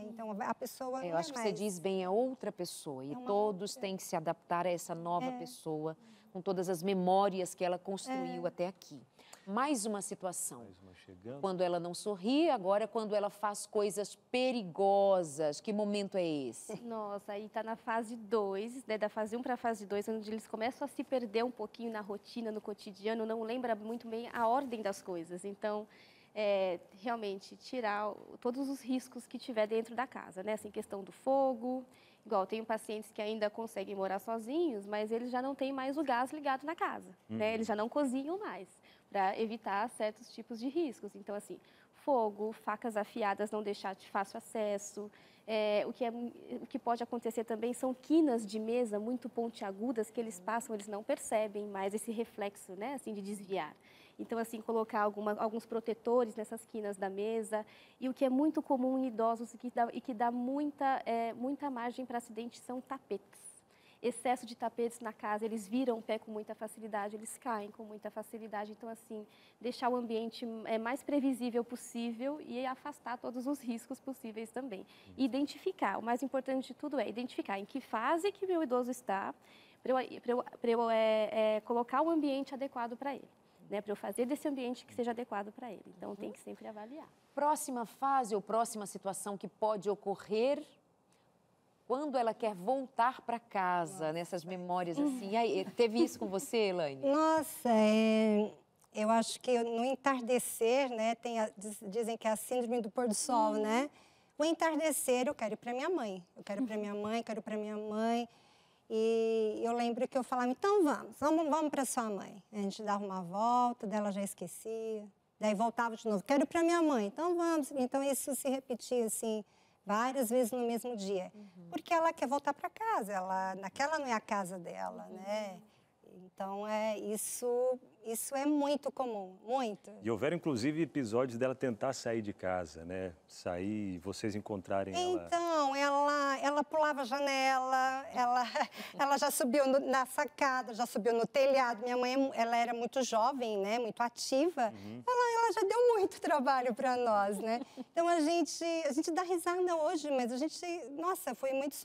Então, a pessoa Eu acho que você diz bem, é outra pessoa. E todos têm que se adaptar a essa nova pessoa, com todas as memórias que ela construiu até aqui. Mais uma situação. Mais uma chegando. Quando ela não sorri, agora quando ela faz coisas perigosas. Que momento é esse? Nossa, aí está na fase 2, né, da fase 1 para a fase 2, onde eles começam a se perder um pouquinho na rotina, no cotidiano, não lembra muito bem a ordem das coisas. Então, realmente, tirar todos os riscos que tiver dentro da casa, né? Assim, questão do fogo. Igual, tenho pacientes que ainda conseguem morar sozinhos, mas eles já não têm mais o gás ligado na casa, né? Eles já não cozinham mais, para evitar certos tipos de riscos. Então, assim, fogo, facas afiadas, não deixar de fácil acesso. O que pode acontecer também são quinas de mesa muito pontiagudas que eles passam, eles não percebem mais esse reflexo, né, assim, de desviar. Então, assim, colocar alguns protetores nessas quinas da mesa. E o que é muito comum em idosos e que dá muita margem para acidente são tapetes. Excesso de tapetes na casa, eles viram o pé com muita facilidade, eles caem com muita facilidade. Então, assim, deixar o ambiente mais previsível possível e afastar todos os riscos possíveis também. E identificar, o mais importante de tudo é identificar em que fase que meu idoso está, para eu colocar o ambiente adequado para ele. Né, para eu fazer desse ambiente que seja adequado para ele. Então, tem que sempre avaliar. Próxima fase ou próxima situação que pode ocorrer quando ela quer voltar para casa, nessas memórias assim. Aí, teve isso com você, Elaine? Nossa, eu acho que no entardecer, né, dizem que é a síndrome do pôr do sol, né? O entardecer, eu quero ir para minha mãe. Eu quero ir para minha mãe, quero ir para minha mãe. E eu lembro que eu falava, então vamos para sua mãe. A gente dava uma volta, dela já esquecia. Daí voltava de novo, quero ir para minha mãe, então vamos. Então isso se repetia assim, várias vezes no mesmo dia. Porque ela quer voltar para casa, naquela não é a casa dela, né? Então isso é muito comum, muito. E houveram, inclusive, episódios dela tentar sair de casa, né? Sair e vocês encontrarem ela. Então, ela pulava a janela, ela já subiu na sacada, já subiu no telhado. Minha mãe, ela era muito jovem, né? Muito ativa. Ela ela já deu muito trabalho para nós, né? Então a gente dá risada hoje, mas a gente, nossa, foi muito...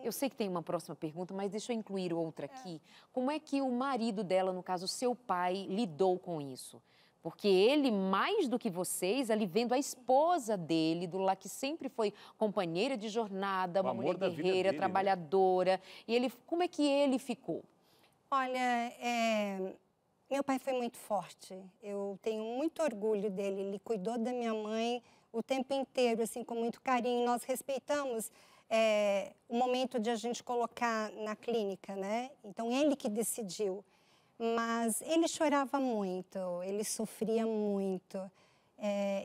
Eu sei que tem uma próxima pergunta, mas deixa eu incluir outra aqui. Como é que o marido dela, no caso, seu pai, lidou com isso? Porque ele, mais do que vocês, ali vendo a esposa dele, do lá que sempre foi companheira de jornada, uma mulher guerreira, trabalhadora. Né? E ele, como é que ele ficou? Olha, meu pai foi muito forte. Eu tenho muito orgulho dele. Ele cuidou da minha mãe o tempo inteiro, assim, com muito carinho. Nós respeitamos o momento de a gente colocar na clínica, né? Então, ele que decidiu. Mas ele chorava muito, ele sofria muito,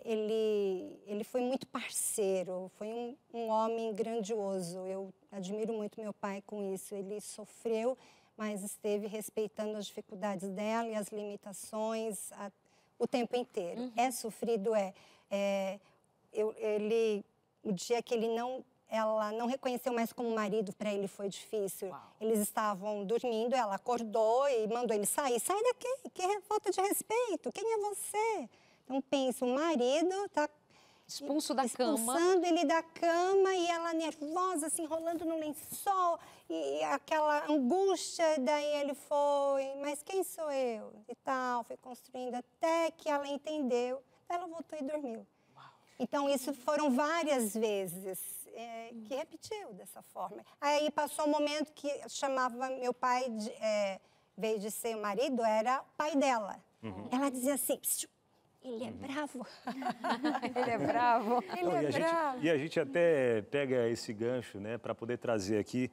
ele foi muito parceiro, foi um homem grandioso. Eu admiro muito meu pai com isso. Ele sofreu, mas esteve respeitando as dificuldades dela e as limitações o tempo inteiro. Uhum. É sofrido, o dia que ela não reconheceu mais como marido, para ele foi difícil. Uau. Eles estavam dormindo, ela acordou e mandou ele sair. Sai daqui, que é falta de respeito, quem é você? Então, pensa, o marido está expulsando ele da cama e ela nervosa, assim, rolando no lençol, e aquela angústia, daí ele foi, mas quem sou eu? E tal, foi construindo até que ela entendeu, ela voltou e dormiu. Uau. Então, isso foram várias vezes. Que repetiu dessa forma. Aí passou um momento que chamava meu pai, veio de ser o marido, era o pai dela. Uhum. Ela dizia assim, ele é bravo. Ele é bravo. E a gente até pega esse gancho, né, para poder trazer aqui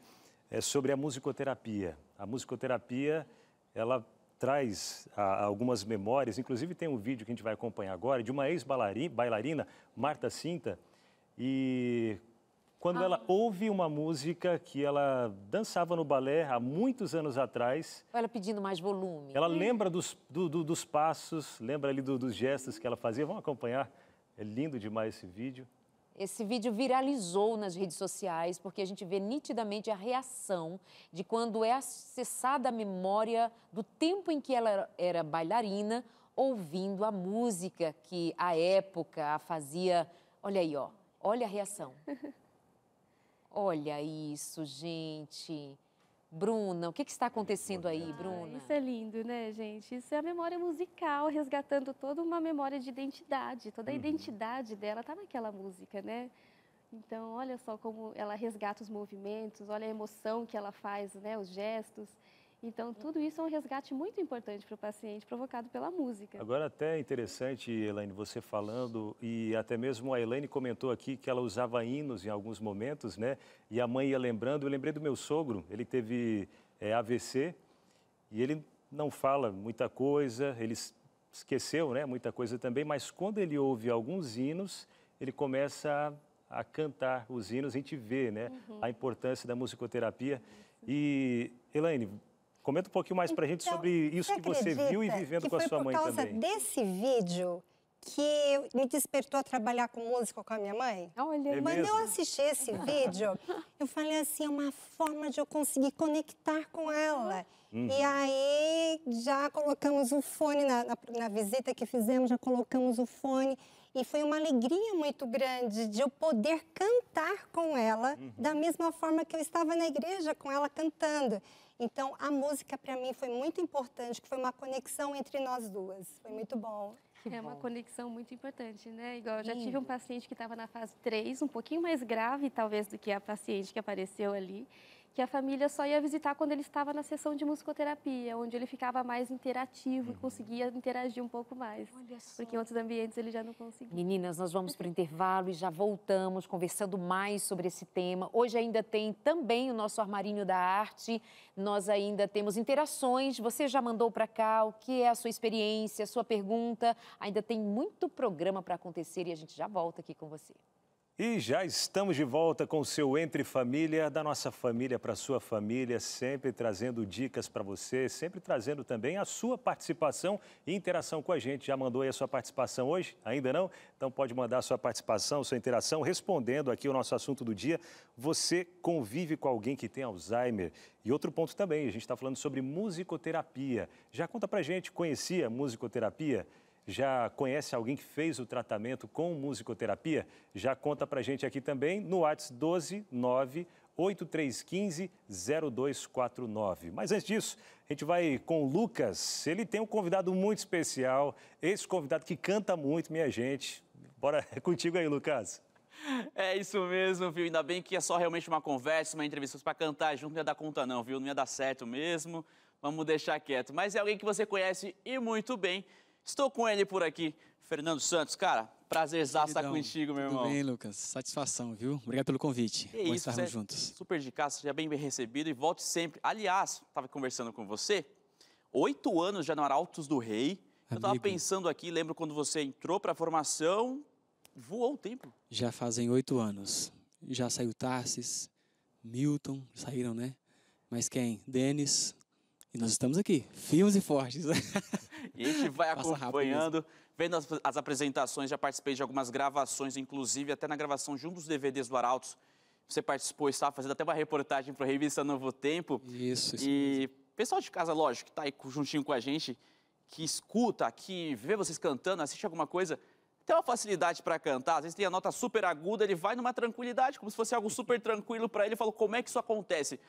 sobre a musicoterapia. A musicoterapia, ela traz algumas memórias, inclusive tem um vídeo que a gente vai acompanhar agora, de uma ex-bailarina, Marta Cinta, e quando ela ouve uma música que ela dançava no balé há muitos anos atrás... Ela pedindo mais volume. Ela lembra dos passos, lembra ali dos gestos que ela fazia. Vamos acompanhar, é lindo demais esse vídeo. Esse vídeo viralizou nas redes sociais porque a gente vê nitidamente a reação de quando é acessada a memória do tempo em que ela era bailarina, ouvindo a música que à época a fazia... Olha aí, ó, olha a reação. Olha isso, gente. Bruna, o que está acontecendo aí, Bruna? Isso é lindo, né, gente? Isso é a memória musical, resgatando toda uma memória de identidade. Toda a identidade dela está naquela música, né? Então, olha só como ela resgata os movimentos, olha a emoção que ela faz, né, os gestos. Então, tudo isso é um resgate muito importante para o paciente, provocado pela música. Agora, até interessante, Elaine, você falando, e até mesmo a Elaine comentou aqui que ela usava hinos em alguns momentos, né? E a mãe ia lembrando. Eu lembrei do meu sogro, ele teve AVC, e ele não fala muita coisa, ele esqueceu, né, muita coisa também, mas quando ele ouve alguns hinos, ele começa a cantar os hinos, a gente vê, né, a importância da musicoterapia. E, Elaine, comenta um pouquinho mais para a gente sobre isso que você viu e vivendo com a sua mãe também. Foi por causa desse vídeo que me despertou a trabalhar com música com a minha mãe. Olha, quando eu assisti esse vídeo, eu falei assim, é uma forma de eu conseguir conectar com ela. E aí já colocamos o fone na visita que fizemos, já colocamos o fone. E foi uma alegria muito grande de eu poder cantar com ela da mesma forma que eu estava na igreja com ela cantando. Então, a música, para mim, foi muito importante, que foi uma conexão entre nós duas. Foi muito bom. É uma conexão muito importante, né? Igual eu já tive um paciente que estava na fase 3, um pouquinho mais grave, talvez, do que a paciente que apareceu ali, que a família só ia visitar quando ele estava na sessão de musicoterapia, onde ele ficava mais interativo e conseguia interagir um pouco mais. Olha só. Porque em outros ambientes ele já não conseguia. Meninas, nós vamos para o intervalo e já voltamos conversando mais sobre esse tema. Hoje ainda tem também o nosso Armarinho da Arte. Nós ainda temos interações. Você já mandou para cá o que é a sua experiência, a sua pergunta. Ainda tem muito programa para acontecer e a gente já volta aqui com você. E já estamos de volta com o seu Entre Família, da nossa família para a sua família, sempre trazendo dicas para você, sempre trazendo também a sua participação e interação com a gente. Já mandou aí a sua participação hoje? Ainda não? Então pode mandar a sua participação, sua interação, respondendo aqui o nosso assunto do dia. Você convive com alguém que tem Alzheimer? E outro ponto também, a gente está falando sobre musicoterapia. Já conta pra gente, conhecia musicoterapia? Já conhece alguém que fez o tratamento com musicoterapia? Já conta pra gente aqui também no WhatsApp 12 9 8315-0249. Mas antes disso, a gente vai com o Lucas. Ele tem um convidado muito especial, esse convidado que canta muito, minha gente. Bora, é contigo aí, Lucas. É isso mesmo, viu? Ainda bem que é só realmente uma conversa, uma entrevista para cantar junto, não ia dar conta não, viu? Não ia dar certo mesmo, vamos deixar quieto. Mas é alguém que você conhece e muito bem. Estou com ele por aqui, Fernando Santos. Cara, prazerzaço estar contigo, meu irmão. Tudo bem, Lucas? Satisfação, viu? Obrigado pelo convite. É Bom isso, estarmos juntos. Super de casa, seja bem recebido e volte sempre. Aliás, estava conversando com você, 8 anos já no Arautos do Rei. Eu estava pensando aqui, lembro quando você entrou para a formação, voou o tempo. Já fazem 8 anos. Já saiu Tarsis, Milton, saíram, né? Mas quem? Denis. E nós estamos aqui, firmes e fortes. E a gente vai acompanhando, vendo as apresentações, já participei de algumas gravações, inclusive até na gravação de um dos DVDs do Arautos. Você participou, estava fazendo até uma reportagem para a revista Novo Tempo. Isso. E pessoal de casa, lógico, que está aí juntinho com a gente, que escuta, que vê vocês cantando, assiste alguma coisa, tem uma facilidade para cantar. Às vezes tem a nota super aguda, ele vai numa tranquilidade, como se fosse algo super tranquilo para ele. Falou, como é que isso acontece?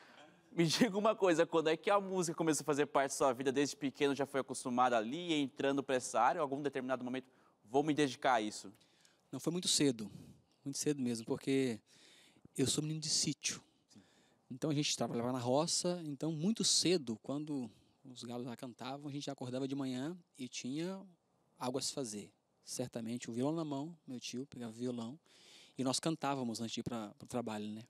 Me diga uma coisa, quando é que a música começou a fazer parte da sua vida? Desde pequeno já foi acostumado ali, entrando para essa área, em algum determinado momento, vou me dedicar a isso? Não, foi muito cedo mesmo, porque eu sou menino de sítio. Então a gente trabalhava na roça, então muito cedo, quando os galos lá cantavam, a gente já acordava de manhã e tinha algo a se fazer. Certamente, o violão na mão, meu tio pegava o violão, e nós cantávamos antes de ir para o trabalho, né?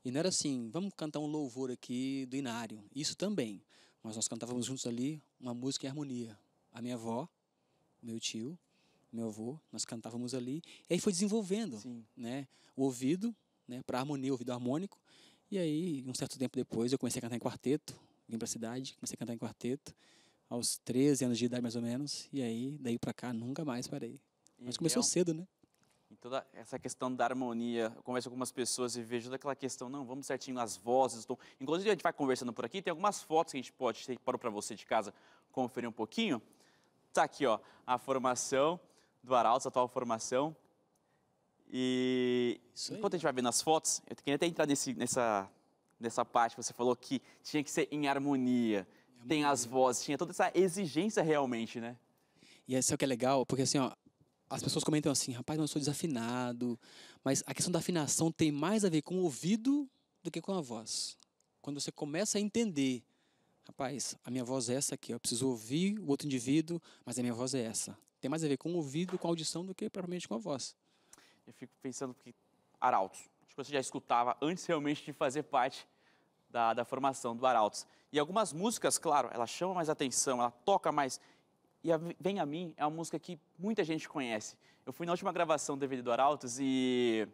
E não era assim, vamos cantar um louvor aqui do Inário, isso também. Mas nós cantávamos juntos ali uma música em harmonia. A minha avó, meu tio, meu avô, nós cantávamos ali. E aí foi desenvolvendo, né, o ouvido, né, para harmonia, o ouvido harmônico. E aí, um certo tempo depois, eu comecei a cantar em quarteto. Vim para a cidade, comecei a cantar em quarteto. Aos 13 anos de idade, mais ou menos. E aí, daí para cá, nunca mais parei. Mas começou cedo, né? E toda essa questão da harmonia, eu converso com algumas pessoas e vejo toda aquela questão, não, vamos certinho nas vozes. Inclusive, a gente vai conversando por aqui, tem algumas fotos que a gente pode ter, parou para você de casa conferir um pouquinho. Tá aqui, ó, a formação do Arautos, a atual formação. E enquanto a gente vai vendo as fotos, eu queria até entrar nessa parte que você falou que tinha que ser em harmonia. Tem as vozes, tinha toda essa exigência realmente, né? E isso é o que é legal, porque assim, ó, as pessoas comentam assim, rapaz, mas eu sou desafinado. Mas a questão da afinação tem mais a ver com o ouvido do que com a voz. Quando você começa a entender, rapaz, a minha voz é essa aqui, eu preciso ouvir o outro indivíduo, mas a minha voz é essa. Tem mais a ver com o ouvido, com a audição, do que propriamente com a voz. Eu fico pensando que Arautos, acho que você já escutava antes realmente de fazer parte da formação do Arautos. E algumas músicas, claro, ela chama mais atenção, ela toca mais. E Vem a Mim é uma música que muita gente conhece. Eu fui na última gravação do DVD do Arautos e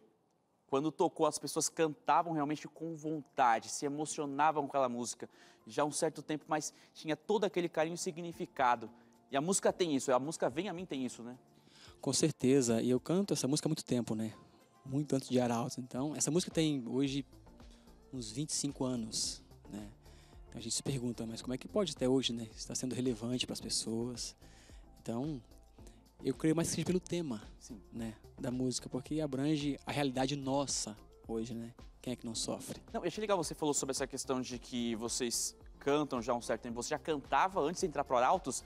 quando tocou as pessoas cantavam realmente com vontade, se emocionavam com aquela música. Já há um certo tempo, mas tinha todo aquele carinho e significado. E a música tem isso, a música Vem a Mim tem isso, né? Com certeza, e eu canto essa música há muito tempo, né? Muito antes de Arautos. Então, essa música tem hoje uns 25 anos, né? Então a gente se pergunta, mas como é que pode até hoje, né? Está sendo relevante para as pessoas. Então, eu creio mais que seja pelo tema, né, da música, porque abrange a realidade nossa hoje, né? Quem é que não sofre? Não, eu achei legal, você falou sobre essa questão de que vocês cantam já há um certo tempo. Você já cantava antes de entrar para o Arautos?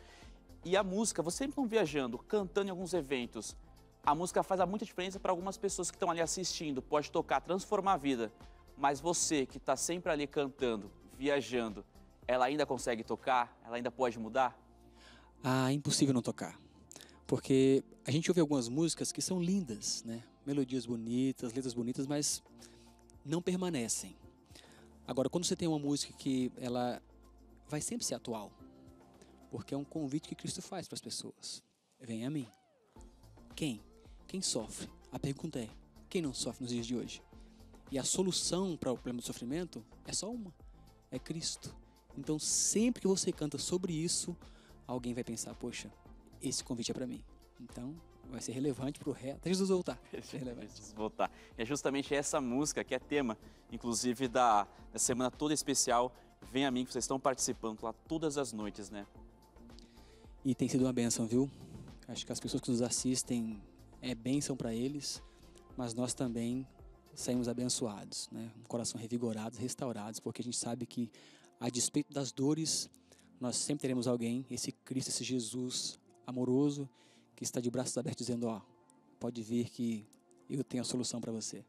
E a música, vocês sempre estão viajando, cantando em alguns eventos. A música faz muita diferença para algumas pessoas que estão ali assistindo, pode tocar, transformar a vida. Mas você que está sempre ali cantando, viajando, ela ainda consegue tocar? Ela ainda pode mudar? Ah, é impossível não tocar. Porque a gente ouve algumas músicas que são lindas, né? Melodias bonitas, letras bonitas, mas não permanecem. Agora, quando você tem uma música que ela vai sempre ser atual, porque é um convite que Cristo faz para as pessoas. Vem a mim. Quem? Quem sofre? A pergunta é, quem não sofre nos dias de hoje? E a solução para o problema do sofrimento é só uma, é Cristo. Então, sempre que você canta sobre isso, alguém vai pensar, poxa, esse convite é para mim. Então, vai ser relevante para o resto, até Jesus voltar. Jesus voltar. E é justamente essa música que é tema, inclusive, da semana toda especial, Vem a Mim, que vocês estão participando lá todas as noites, né? E tem sido uma bênção, viu? Acho que as pessoas que nos assistem é bênção para eles, mas nós também saímos abençoados, né? Um coração revigorado, restaurados, porque a gente sabe que, a despeito das dores, nós sempre teremos alguém, esse Cristo, esse Jesus amoroso, que está de braços abertos dizendo, ó, pode vir que eu tenho a solução para você.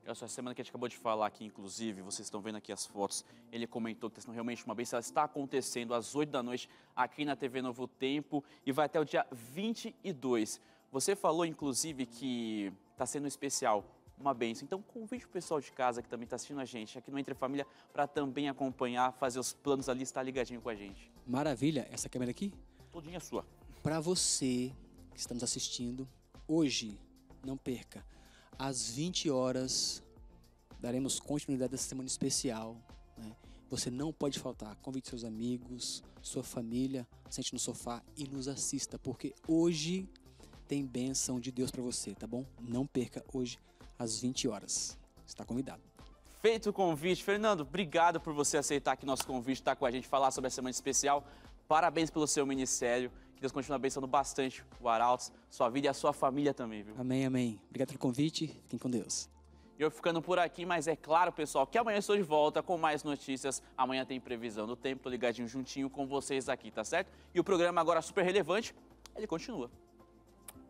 Essa semana que a gente acabou de falar aqui, inclusive, vocês estão vendo aqui as fotos, ele comentou que está sendo realmente uma bênção. Ela está acontecendo às 8 da noite aqui na TV Novo Tempo e vai até o dia 22. Você falou, inclusive, que está sendo especial, uma bênção. Então, convide o pessoal de casa que também está assistindo a gente, aqui no Entre Família, para também acompanhar, fazer os planos ali, estar ligadinho com a gente. Maravilha, essa câmera aqui? Todinha sua. Para você que está nos assistindo, hoje, não perca, às 20 horas, daremos continuidade dessa semana especial, né? Você não pode faltar. Convide seus amigos, sua família, sente no sofá e nos assista, porque hoje tem bênção de Deus para você, tá bom? Não perca hoje, às 20 horas. Está convidado. Feito o convite. Fernando, obrigado por você aceitar aqui nosso convite, estar com a gente, falar sobre a semana especial. Parabéns pelo seu ministério. Que Deus continue abençoando bastante o Arautos, sua vida e a sua família também, viu? Amém, amém. Obrigado pelo convite. Fiquem com Deus. Eu ficando por aqui, mas é claro, pessoal, que amanhã eu estou de volta com mais notícias. Amanhã tem previsão do tempo, tô ligadinho juntinho com vocês aqui, tá certo? E o programa agora super relevante, ele continua.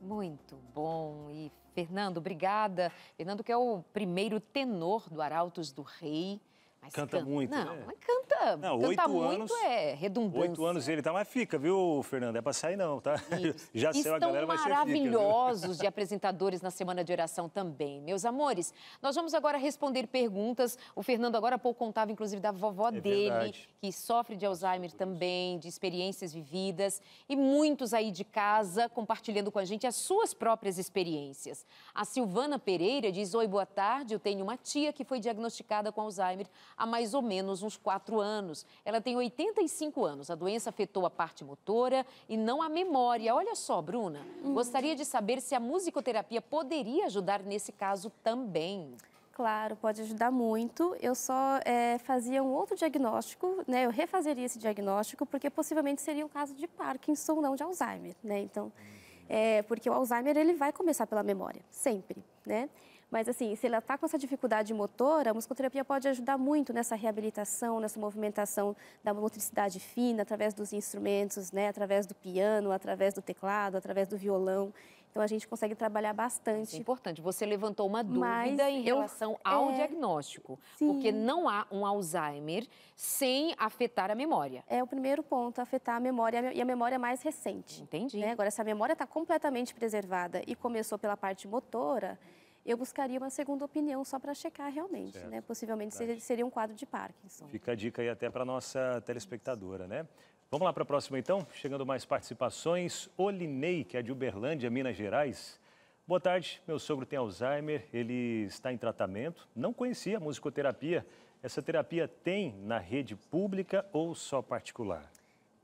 Muito bom. E Fernando, obrigada. Fernando, que é o primeiro tenor do Arautos do Rei. Mas Canta muito, não, né? mas canta. Não, Canta 8 muito anos, é redundância. 8 anos ele tá, mas fica, viu, Fernando? É pra sair não, tá? Isso. Já saiu a galera, mas você fica, viu? Maravilhosos de apresentadores na Semana de Oração também. Meus amores, nós vamos agora responder perguntas. O Fernando agora há pouco contava, inclusive, da vovó dele, verdade. que sofre de Alzheimer também, de experiências vividas. E muitos aí de casa compartilhando com a gente as suas próprias experiências. A Silvana Pereira diz, oi, boa tarde, eu tenho uma tia que foi diagnosticada com Alzheimer há mais ou menos uns 4 anos. Ela tem 85 anos. A doença afetou a parte motora e não a memória. Olha só, Bruna, gostaria de saber se a musicoterapia poderia ajudar nesse caso também. Claro, pode ajudar muito. Eu só fazia um outro diagnóstico, né? Eu refazeria esse diagnóstico, porque possivelmente seria um caso de Parkinson, não de Alzheimer, né? Então, porque o Alzheimer, ele vai começar pela memória, sempre, né? Mas, assim, se ela está com essa dificuldade motora, a musicoterapia pode ajudar muito nessa reabilitação, nessa movimentação da motricidade fina, através dos instrumentos, né? Através do piano, através do teclado, através do violão. Então, a gente consegue trabalhar bastante. Isso é importante. Você levantou uma dúvida em relação ao diagnóstico. Sim. Porque não há um Alzheimer sem afetar a memória. É o primeiro ponto, afetar a memória e a memória mais recente. Entendi. Né? Agora, se a memória está completamente preservada e começou pela parte motora, eu buscaria uma segunda opinião só para checar realmente, né? Possivelmente seria um quadro de Parkinson. Fica a dica aí até para nossa telespectadora, né? Vamos lá para a próxima, então? Chegando mais participações. Olinei, que é de Uberlândia, Minas Gerais. Boa tarde, meu sogro tem Alzheimer, ele está em tratamento. Não conhecia a musicoterapia. Essa terapia tem na rede pública ou só particular?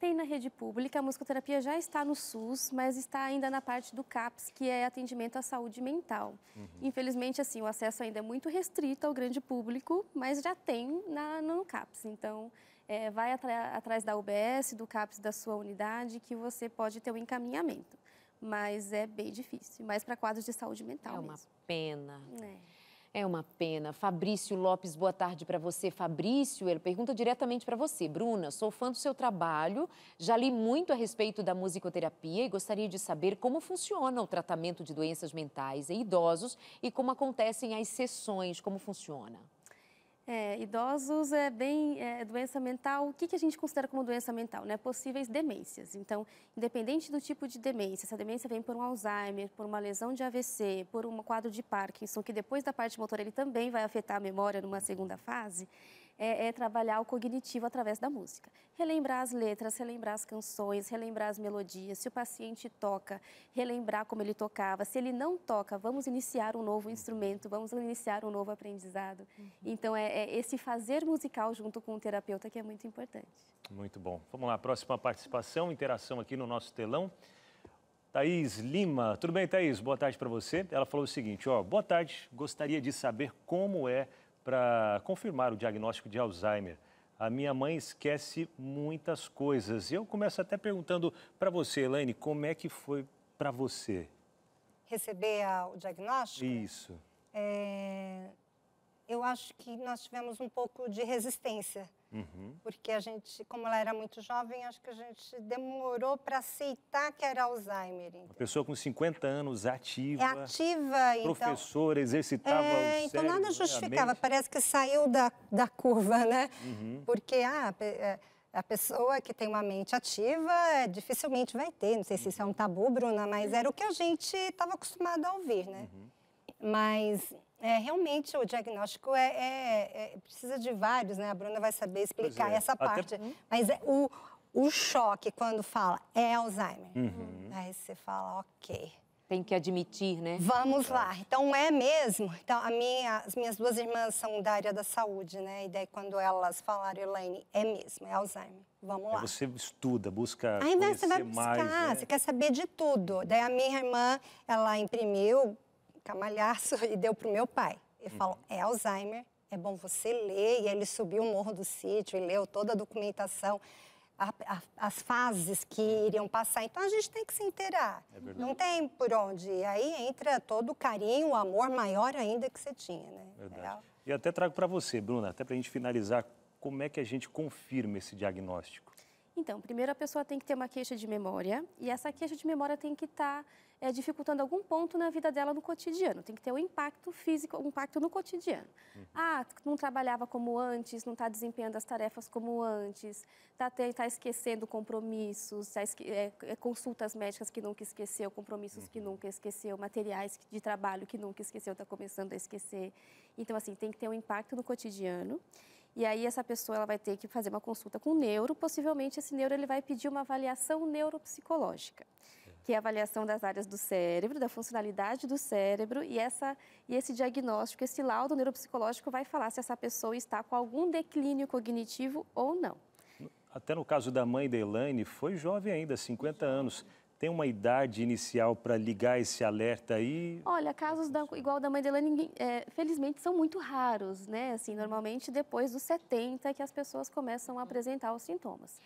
Tem na rede pública, a musicoterapia já está no SUS, mas está ainda na parte do CAPS, que é atendimento à saúde mental. Infelizmente, assim, o acesso ainda é muito restrito ao grande público, mas já tem no CAPS. Então, vai atrás da UBS, do CAPS da sua unidade, que você pode ter um encaminhamento. Mas é bem difícil, mais para quadros de saúde mental mesmo. É uma pena. É uma pena. Fabrício Lopes, boa tarde para você. Fabrício, ele pergunta diretamente para você. Bruna, sou fã do seu trabalho, já li muito a respeito da musicoterapia e gostaria de saber como funciona o tratamento de doenças mentais em idosos e como acontecem as sessões, como funciona. Idosos doença mental. O que a gente considera como doença mental? Né? Possíveis demências. Então, independente do tipo de demência, se a demência vem por um Alzheimer, por uma lesão de AVC, por um quadro de Parkinson, que depois da parte motora ele também vai afetar a memória numa segunda fase, trabalhar o cognitivo através da música. Relembrar as letras, relembrar as canções, relembrar as melodias. Se o paciente toca, relembrar como ele tocava. Se ele não toca, vamos iniciar um novo instrumento, vamos iniciar um novo aprendizado. Então, esse fazer musical junto com o terapeuta que é muito importante. Muito bom. Vamos lá, próxima participação, interação aqui no nosso telão. Thaís Lima. Tudo bem, Thaís? Boa tarde para você. Ela falou o seguinte, boa tarde, gostaria de saber como é para confirmar o diagnóstico de Alzheimer. A minha mãe esquece muitas coisas. Eu começo até perguntando para você, Elaine, como é que foi para você? Receber o diagnóstico? Isso. Eu acho que nós tivemos um pouco de resistência. Porque a gente, como ela era muito jovem, acho que a gente demorou para aceitar que era Alzheimer. Uma pessoa com 50 anos, ativa. É ativa, então... Professora, exercitava o cérebro, então nada justificava, a mente. parece que saiu da curva, né? Porque a pessoa que tem uma mente ativa dificilmente vai ter, não sei se isso é um tabu, Bruna, mas era o que a gente estava acostumado a ouvir, né? Mas... realmente o diagnóstico precisa de vários, né? A Bruna vai saber explicar essa parte. Mas o choque quando fala é Alzheimer. Aí você fala, ok. Tem que admitir, né? Vamos lá. Então é mesmo. Então as minhas duas irmãs são da área da saúde, né? E daí quando elas falaram, Elaine, é mesmo, é Alzheimer. Vamos lá. Você estuda, busca Aí conhecer você vai buscar, mais, né? você quer saber de tudo. Daí a minha irmã, ela imprimiu camalhaço e deu para o meu pai. Ele falou, é Alzheimer, é bom você ler. E ele subiu o Morro do Sítio e leu toda a documentação, as fases que iriam passar. Então, a gente tem que se inteirar. Não tem por onde. E aí entra todo o carinho, o amor maior ainda que você tinha, né? Verdade. E até trago para você, Bruna, até para a gente finalizar, como é que a gente confirma esse diagnóstico? Então, primeiro a pessoa tem que ter uma queixa de memória e essa queixa de memória tem que estar dificultando algum ponto na vida dela no cotidiano. Tem que ter um impacto físico, um impacto no cotidiano. Não trabalhava como antes, não está desempenhando as tarefas como antes, está esquecendo compromissos, consultas médicas que nunca esqueceu, compromissos que nunca esqueceu, materiais de trabalho que nunca esqueceu, está começando a esquecer. Então, assim, tem que ter um impacto no cotidiano. E aí essa pessoa ela vai ter que fazer uma consulta com o neuro, possivelmente esse neuro ele vai pedir uma avaliação neuropsicológica, que é a avaliação das áreas do cérebro, da funcionalidade do cérebro, e esse diagnóstico, esse laudo neuropsicológico vai falar se essa pessoa está com algum declínio cognitivo ou não. Até no caso da mãe da Elaine, foi jovem ainda, 50 anos. Tem uma idade inicial para ligar esse alerta aí? Olha, casos igual da mãe da Elaine, felizmente, são muito raros, né? Assim, normalmente, depois dos 70 que as pessoas começam a apresentar os sintomas.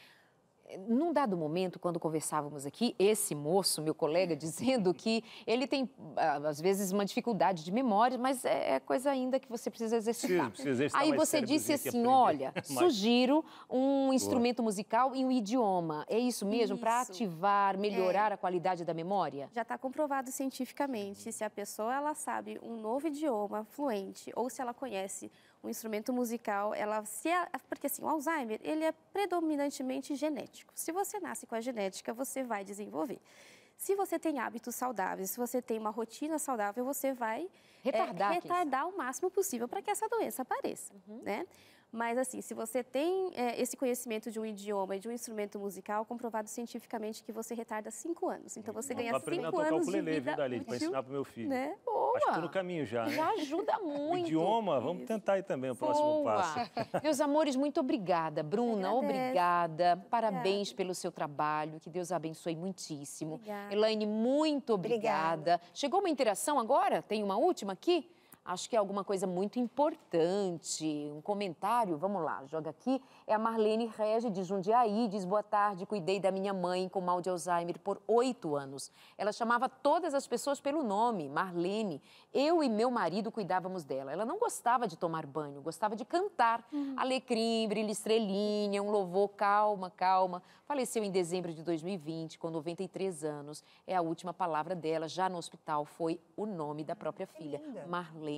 Num dado momento, quando conversávamos aqui, esse moço, meu colega, dizendo que ele tem, às vezes, uma dificuldade de memória, mas é coisa ainda que você precisa exercitar. Precisa exercitar. Aí você disse assim, olha, sugiro um instrumento musical e um idioma. É isso mesmo? Para ativar, melhorar a qualidade da memória? Já está comprovado cientificamente. Se a pessoa ela sabe um novo idioma fluente ou se ela conhece um instrumento musical, porque assim, o Alzheimer, ele é predominantemente genético. Se você nasce com a genética, você vai desenvolver. Se você tem hábitos saudáveis, se você tem uma rotina saudável, você vai retardar o máximo possível para que essa doença apareça, né? Mas, assim, se você tem esse conhecimento de um idioma e de um instrumento musical, comprovado cientificamente que você retarda 5 anos. Então, você ganha 5 anos de vida tocar o ukulele, viu, Dali, para ensinar para o meu filho. Né? Boa! Acho que estou no caminho já, né? Já ajuda muito. O idioma, vamos tentar aí também o próximo passo. Meus amores, muito obrigada. Bruna, obrigada. Parabéns pelo seu trabalho. Que Deus abençoe muitíssimo. Obrigada. Elaine, muito obrigada. Chegou uma interação agora? Tem uma última aqui? Acho que é alguma coisa muito importante. Um comentário, vamos lá, joga aqui. É a Marlene Regi, de Jundiaí, diz: boa tarde, cuidei da minha mãe com mal de Alzheimer por 8 anos. Ela chamava todas as pessoas pelo nome, Marlene. Eu e meu marido cuidávamos dela. Ela não gostava de tomar banho, gostava de cantar. Alecrim, brilha estrelinha, um louvor, calma, calma. Faleceu em dezembro de 2020, com 93 anos. É a última palavra dela, já no hospital, foi o nome da própria filha, Marlene.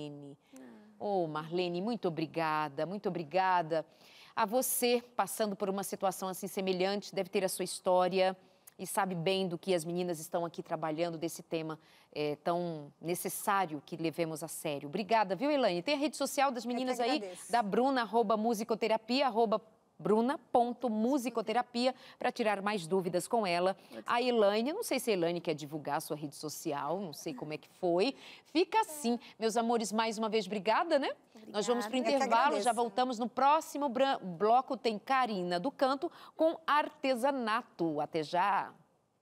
Oh, Marlene, muito obrigada, muito obrigada. A você, passando por uma situação assim semelhante, deve ter a sua história e sabe bem do que as meninas estão aqui trabalhando, desse tema tão necessário que levemos a sério. Obrigada, viu, Elaine? Tem a rede social das meninas aí, da Bruna, @musicoterapia, Bruna.musicoterapia, para tirar mais dúvidas com ela. A Elaine, não sei se a Elaine quer divulgar a sua rede social, não sei como é que foi. Fica assim. Meus amores, mais uma vez, obrigada, né? Obrigada. Nós vamos para o intervalo, já voltamos no próximo bloco. Tem Karina do Canto com artesanato. Até já!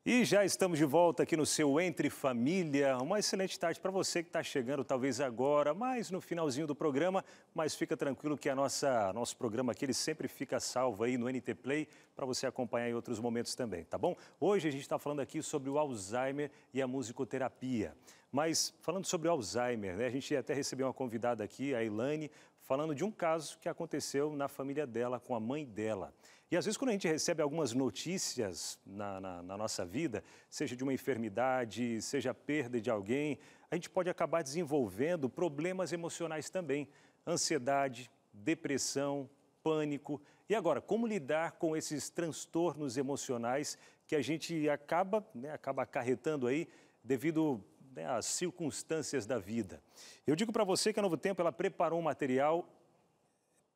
E já estamos de volta aqui no seu Entre Família. Uma excelente tarde para você que está chegando talvez agora, mais no finalzinho do programa, mas fica tranquilo que nosso programa aqui ele sempre fica salvo aí no NT Play para você acompanhar em outros momentos também, tá bom? Hoje a gente está falando aqui sobre o Alzheimer e a musicoterapia. Mas falando sobre o Alzheimer, né, a gente até recebeu uma convidada aqui, a Elaine, falando de um caso que aconteceu na família dela, com a mãe dela. E às vezes quando a gente recebe algumas notícias na nossa vida, seja de uma enfermidade, seja a perda de alguém, a gente pode acabar desenvolvendo problemas emocionais também. Ansiedade, depressão, pânico. E agora, como lidar com esses transtornos emocionais que a gente acaba acarretando aí devido às circunstâncias da vida? Eu digo para você que a Novo Tempo ela preparou um material,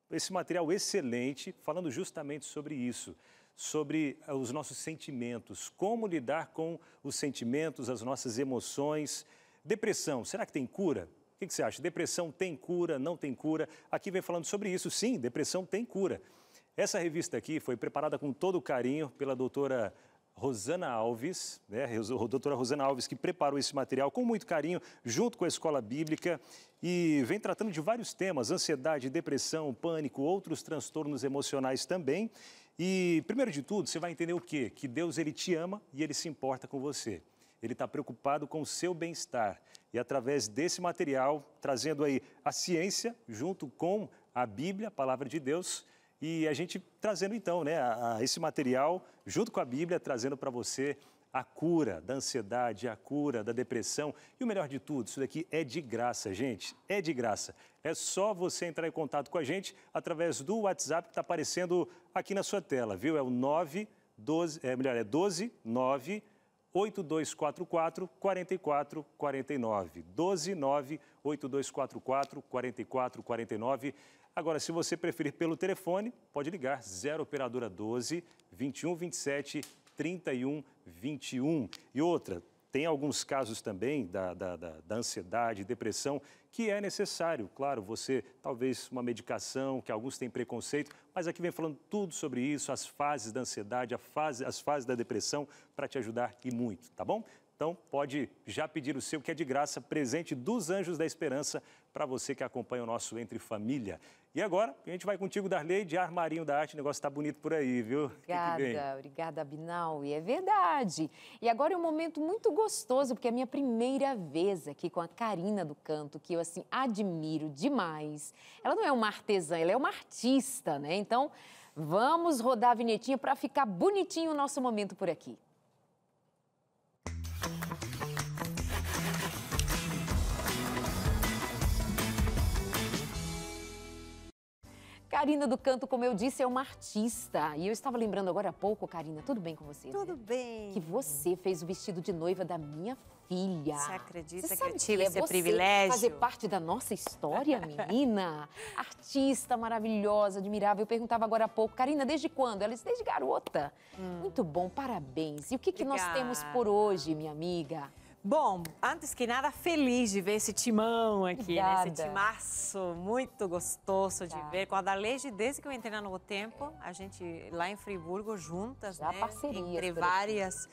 esse material excelente, falando justamente sobre isso, sobre os nossos sentimentos, como lidar com os sentimentos, as nossas emoções. Depressão, será que tem cura? O que você acha? Depressão tem cura, não tem cura? Aqui vem falando sobre isso. Sim, depressão tem cura. Essa revista aqui foi preparada com todo carinho pela doutora Rosana Alves, né? A doutora Rosana Alves, que preparou esse material com muito carinho, junto com a Escola Bíblica, e vem tratando de vários temas, ansiedade, depressão, pânico, outros transtornos emocionais também. E, primeiro de tudo, você vai entender o quê? Que Deus, Ele te ama e Ele se importa com você. Ele está preocupado com o seu bem-estar. E através desse material, trazendo aí a ciência, junto com a Bíblia, a Palavra de Deus, e a gente trazendo então, né, esse material, junto com a Bíblia, trazendo para você a cura da ansiedade, a cura da depressão. E o melhor de tudo, isso daqui é de graça, gente, é de graça. É só você entrar em contato com a gente através do WhatsApp que está aparecendo aqui na sua tela, viu? É o 12 9 8244 4449. 12 9 8244 4449. Agora, se você preferir pelo telefone, pode ligar 0 operadora 12 21 27 31 21. E outra, tem alguns casos também da ansiedade, depressão, que é necessário, claro, você, talvez uma medicação, que alguns têm preconceito, mas aqui vem falando tudo sobre isso, as fases da ansiedade, as fases da depressão, para te ajudar e muito, tá bom? Então, pode já pedir o seu, que é de graça, presente dos Anjos da Esperança, para você que acompanha o nosso Entre Família. E agora, a gente vai contigo, Darley, de Armarinho da Arte. O negócio está bonito por aí, viu? Obrigada, Abinal. E é verdade. E agora é um momento muito gostoso, porque é a minha primeira vez aqui com a Karina do Canto, que eu, assim, admiro demais. Ela não é uma artesã, ela é uma artista, né? Então, vamos rodar a vinhetinha para ficar bonitinho o nosso momento por aqui. Karina do Canto, como eu disse, é uma artista. E eu estava lembrando agora há pouco, Karina, tudo bem com você? Tudo bem. Que você fez o vestido de noiva da minha filha. Você acredita você que eu tive esse privilégio? Fazer parte da nossa história, menina? Artista maravilhosa, admirável. Eu perguntava agora há pouco, Karina, desde quando? Ela disse, desde garota. Muito bom, parabéns. E o que nós temos por hoje, minha amiga? Bom, antes que nada, feliz de ver esse timão aqui, né? Esse timaço muito gostoso de ver. Com a Darley, desde que eu entrei na Novo Tempo, a gente lá em Friburgo, juntas, né? Entre várias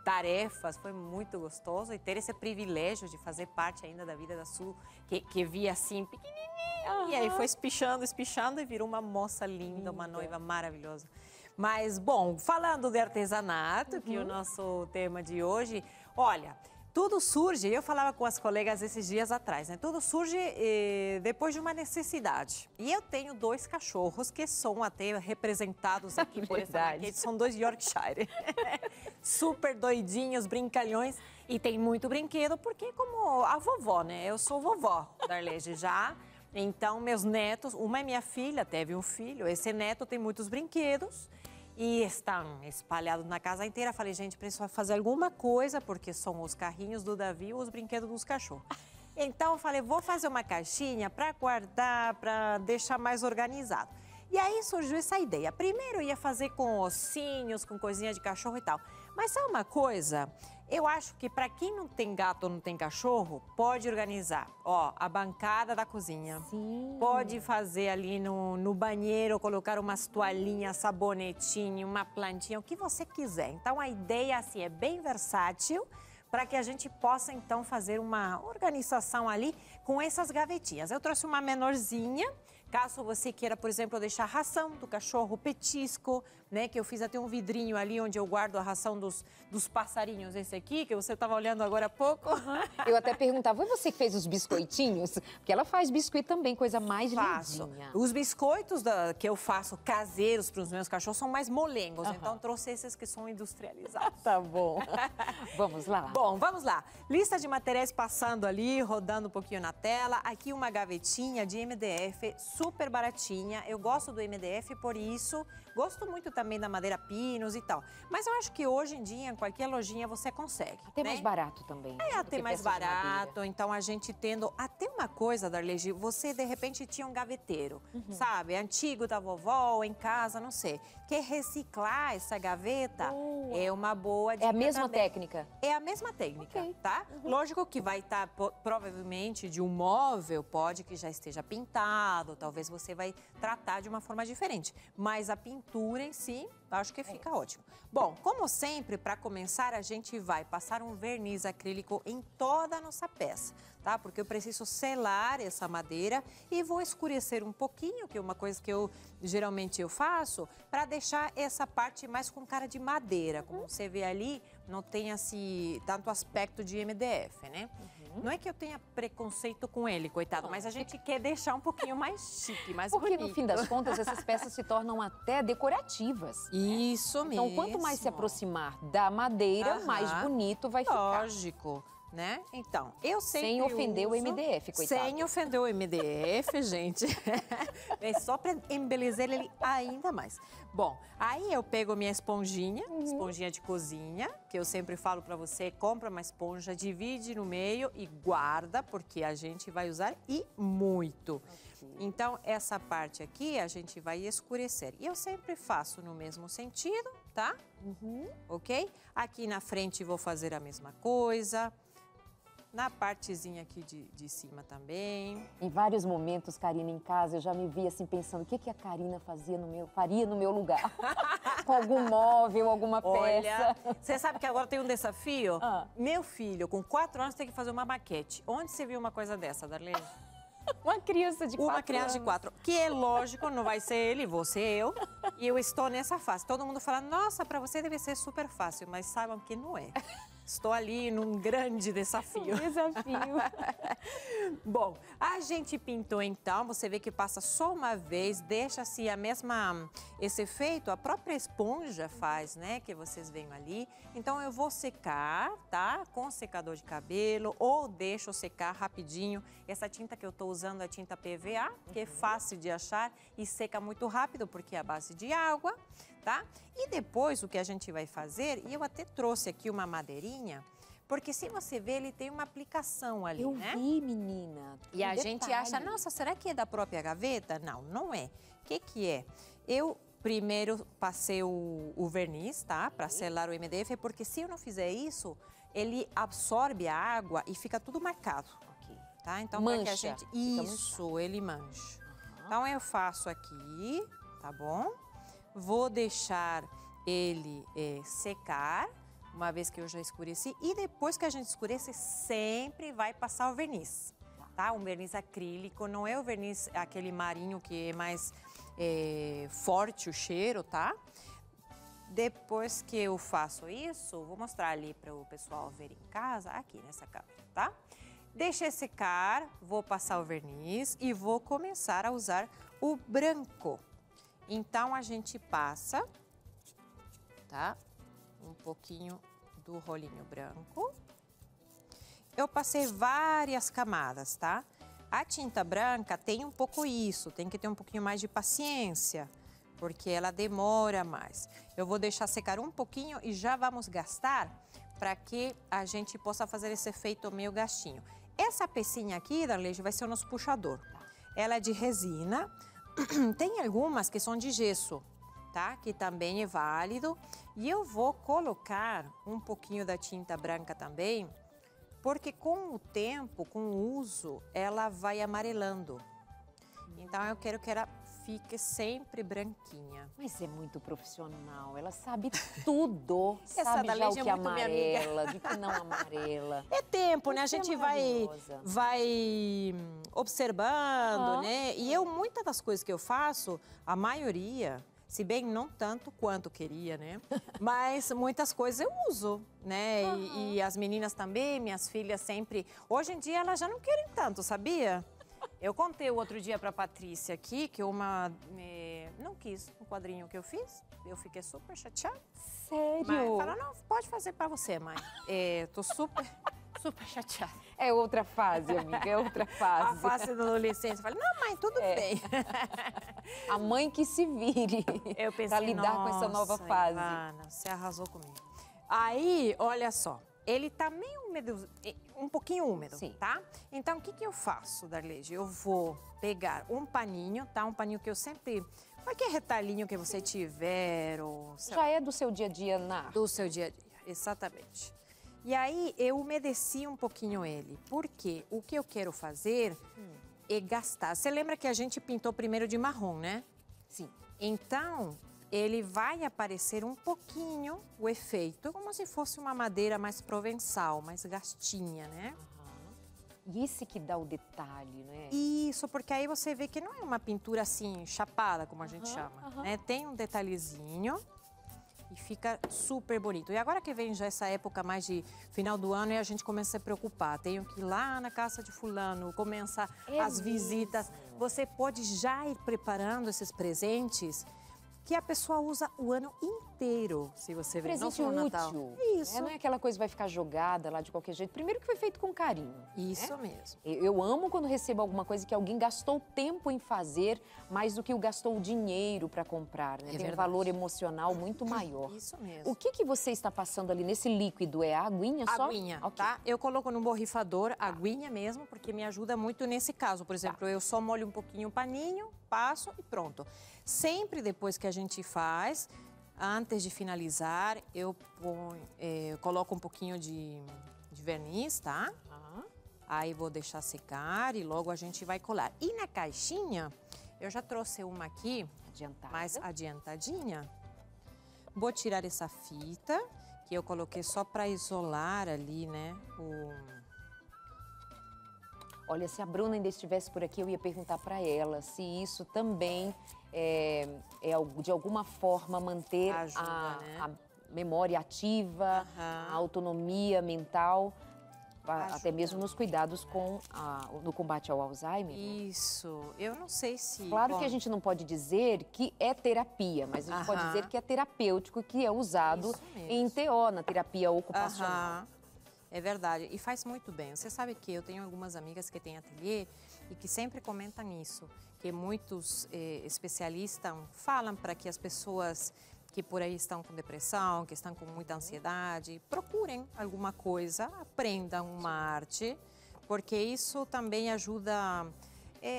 tarefas, foi muito gostoso. E ter esse privilégio de fazer parte ainda da vida da Su, que via assim, pequenininha. E aí foi espichando e virou uma moça linda, uma noiva maravilhosa. Mas, bom, falando de artesanato, que é o nosso tema de hoje, olha, tudo surge, eu falava com as colegas esses dias atrás, né? Tudo surge depois de uma necessidade. E eu tenho 2 cachorros que são até representados aqui por essa maquete, são 2 Yorkshire. Super doidinhos, brincalhões. E tem muito brinquedo, porque como a vovó, né? Eu sou vovó, Darlege, já. Então, meus netos, uma é minha filha, teve um filho, esse neto tem muitos brinquedos e estão espalhados na casa inteira. Falei, gente, preciso fazer alguma coisa, porque são os carrinhos do Davi e os brinquedos dos cachorros. Então, eu falei, vou fazer uma caixinha para guardar, para deixar mais organizado. E aí surgiu essa ideia. Primeiro eu ia fazer com ossinhos, com coisinha de cachorro e tal. Mas sabe uma coisa? Eu acho que para quem não tem gato ou não tem cachorro, pode organizar. Ó, a bancada da cozinha. Sim. Pode fazer ali no banheiro, colocar umas toalhinhas, sabonetinho, uma plantinha, o que você quiser. Então, a ideia, assim, é bem versátil para que a gente possa, então, fazer uma organização ali com essas gavetinhas. Eu trouxe uma menorzinha, caso você queira, por exemplo, deixar a ração do cachorro, petisco, né? Que eu fiz até um vidrinho ali onde eu guardo a ração dos passarinhos. Esse aqui, que você estava olhando agora há pouco. Eu até perguntava, foi você que fez os biscoitinhos? Porque ela faz biscoito também, coisa mais Faço. lindinha. Os biscoitos que eu faço caseiros para os meus cachorros são mais molengos, então trouxe esses que são industrializados. Tá bom. Vamos lá. Bom, vamos lá. Lista de materiais passando ali, rodando um pouquinho na tela. Aqui uma gavetinha de MDF, super baratinha. Eu gosto do MDF, por isso gosto muito também da madeira pinos e tal. Mas eu acho que hoje em dia, em qualquer lojinha, você consegue. Até né? mais barato também. É, até mais barato. Então, a gente tendo até uma coisa, Darley, você de repente tinha um gaveteiro, sabe? Antigo da vovó, ou em casa, não sei. Quer reciclar essa gaveta? É uma boa dica. É a mesma também. técnica? É a mesma técnica, tá? Lógico que vai estar, provavelmente, de um móvel, pode que já esteja pintado, talvez você vai tratar de uma forma diferente. Mas a pintura em si, acho que fica ótimo. Bom, como sempre, para começar, a gente vai passar um verniz acrílico em toda a nossa peça, tá? Porque eu preciso selar essa madeira e vou escurecer um pouquinho, que é uma coisa que geralmente eu faço, para deixar essa parte mais com cara de madeira. Como você vê ali, não tem assim, tanto aspecto de MDF, né? Não é que eu tenha preconceito com ele, coitado, mas a gente quer deixar um pouquinho mais chique, mais bonito. Porque, no fim das contas, essas peças se tornam até decorativas. Isso mesmo. Então, quanto mais se aproximar da madeira, mais bonito vai ficar. Lógico, né? Então, eu sempre Sem ofender o MDF, coitado. Sem ofender o MDF, gente. É só para embelezar ele ainda mais. Bom, aí eu pego minha esponjinha, esponjinha de cozinha, que eu sempre falo para você, compra uma esponja, divide no meio e guarda, porque a gente vai usar e muito. Então, essa parte aqui a gente vai escurecer. E eu sempre faço no mesmo sentido, tá? Ok? Aqui na frente vou fazer a mesma coisa. Na partezinha aqui de cima também. Em vários momentos, Karina, em casa, eu já me vi assim pensando, o que a Karina faria no meu lugar? Com algum móvel, alguma peça. Você sabe que agora tem um desafio? Meu filho, com 4 anos, tem que fazer uma maquete. Onde você viu uma coisa dessa, Darlene? Uma criança de 4 anos. Uma criança de 4. Que é lógico, não vai ser ele, você, eu. E eu estou nessa fase. Todo mundo fala, nossa, para você deve ser super fácil. Mas saibam que não é. Estou ali num grande desafio. Bom, a gente pintou então, você vê que passa só uma vez, deixa-se esse efeito, a própria esponja faz, né, que vocês veem ali. Então eu vou secar, tá, com secador de cabelo ou deixo secar rapidinho. Essa tinta que eu tô usando é tinta PVA, que é fácil de achar e seca muito rápido porque é a base de água. Tá? E depois o que a gente vai fazer, e eu até trouxe aqui uma madeirinha, porque se você ver, ele tem uma aplicação ali, né? Eu vi, menina. E a gente acha, nossa, será que é da própria gaveta? Não, não é. O que é? Eu primeiro passei o verniz, tá? Para selar o MDF, porque se eu não fizer isso, ele absorve a água e fica tudo marcado. Tá? Então, mancha. Que a gente... Isso, ele mancha. Então, eu faço aqui, tá bom? Vou deixar ele secar, uma vez que eu já escureci. E depois que a gente escurece, sempre vai passar o verniz, tá? Um verniz acrílico, não é o verniz, aquele marinho que é mais forte o cheiro, tá? Depois que eu faço isso, vou mostrar ali para o pessoal ver em casa, aqui nessa câmera, tá? Deixei secar, vou passar o verniz e vou começar a usar o branco. Então, a gente passa, tá? Um pouquinho do rolinho branco. Eu passei várias camadas, tá? A tinta branca tem um pouco isso, tem que ter um pouquinho mais de paciência, porque ela demora mais. Eu vou deixar secar um pouquinho e já vamos gastar para que a gente possa fazer esse efeito meio gastinho. Essa pecinha aqui, Darley, vai ser o nosso puxador. Ela é de resina. Tem algumas que são de gesso, tá? Que também é válido. E eu vou colocar um pouquinho da tinta branca também, porque com o tempo, com o uso, ela vai amarelando. Então eu quero que ela fique sempre branquinha. Mas é muito profissional, ela sabe tudo. Essa Sabe da já o Leide que é muito minha amarela, do que não amarela. É tempo, né? A Você é gente vai maravilhosa. observando, né? E eu, muitas das coisas que eu faço, a maioria, se bem não tanto quanto queria, né? Mas muitas coisas eu uso, né? E as meninas também, minhas filhas sempre... Hoje em dia elas já não querem tanto, sabia? Eu contei o outro dia para a Patrícia aqui que não quis o quadrinho que eu fiz. Eu fiquei super chateada. Sério? Mas falou, não, pode fazer para você, mãe. Tô super chateada. É outra fase, amiga, é outra fase. A fase da adolescência. Eu falei, não, mãe, tudo bem. A mãe que se vire Eu pensei, para lidar com essa nova fase. Ivana, você arrasou comigo. Aí, olha só. Ele tá meio úmido, um pouquinho úmido, Sim. tá? Então, o que eu faço, Darleide? Eu vou pegar um paninho, tá? Um paninho que eu sempre... Qualquer retalhinho que você tiver, ou... Já é do seu dia a dia na arte. Do seu dia a dia, exatamente. E aí, eu umedeci um pouquinho ele. Porque o que eu quero fazer é gastar... Você lembra que a gente pintou primeiro de marrom, né? Sim. Então... ele vai aparecer um pouquinho o efeito, como se fosse uma madeira mais provençal, mais gastinha, né? E esse que dá o detalhe, né? Isso, porque aí você vê que não é uma pintura assim, chapada, como a gente chama, né? Tem um detalhezinho e fica super bonito. E agora que vem já essa época mais de final do ano e a gente começa a se preocupar. Tenho que ir lá na casa de fulano, começar as visitas. Você pode já ir preparando esses presentes que a pessoa usa o ano inteiro, se você ver, não só no Natal. Útil. Isso. Não é aquela coisa que vai ficar jogada lá de qualquer jeito. Primeiro que foi feito com carinho. Isso mesmo. Eu amo quando recebo alguma coisa que alguém gastou tempo em fazer, mais do que gastou o dinheiro para comprar, né? Tem verdade. um valor emocional muito maior. Isso mesmo. O que você está passando ali nesse líquido? É a aguinha só? Aguinha, Ok. tá? Eu coloco no borrifador aguinha mesmo, porque me ajuda muito nesse caso. Por exemplo, eu só molho um pouquinho o paninho, passo e pronto. Sempre depois que a gente faz, antes de finalizar, eu coloco um pouquinho de verniz, tá? Aí vou deixar secar e logo a gente vai colar. E na caixinha, eu já trouxe uma aqui, mais adiantadinha. Vou tirar essa fita, que eu coloquei só para isolar ali, né? Olha, se a Bruna ainda estivesse por aqui, eu ia perguntar para ela se isso também de alguma forma manter Ajuda, a memória ativa, a autonomia mental, até mesmo nos cuidados no combate ao Alzheimer. Isso, eu não sei se... Claro que a gente não pode dizer que é terapia, mas a gente pode dizer que é terapêutico, que é usado em TO, na terapia ocupacional. É verdade, e faz muito bem. Você sabe que eu tenho algumas amigas que têm ateliê e que sempre comentam isso, que muitos especialistas falam para que as pessoas que por aí estão com depressão, que estão com muita ansiedade, procurem alguma coisa, aprendam uma arte, porque isso também ajuda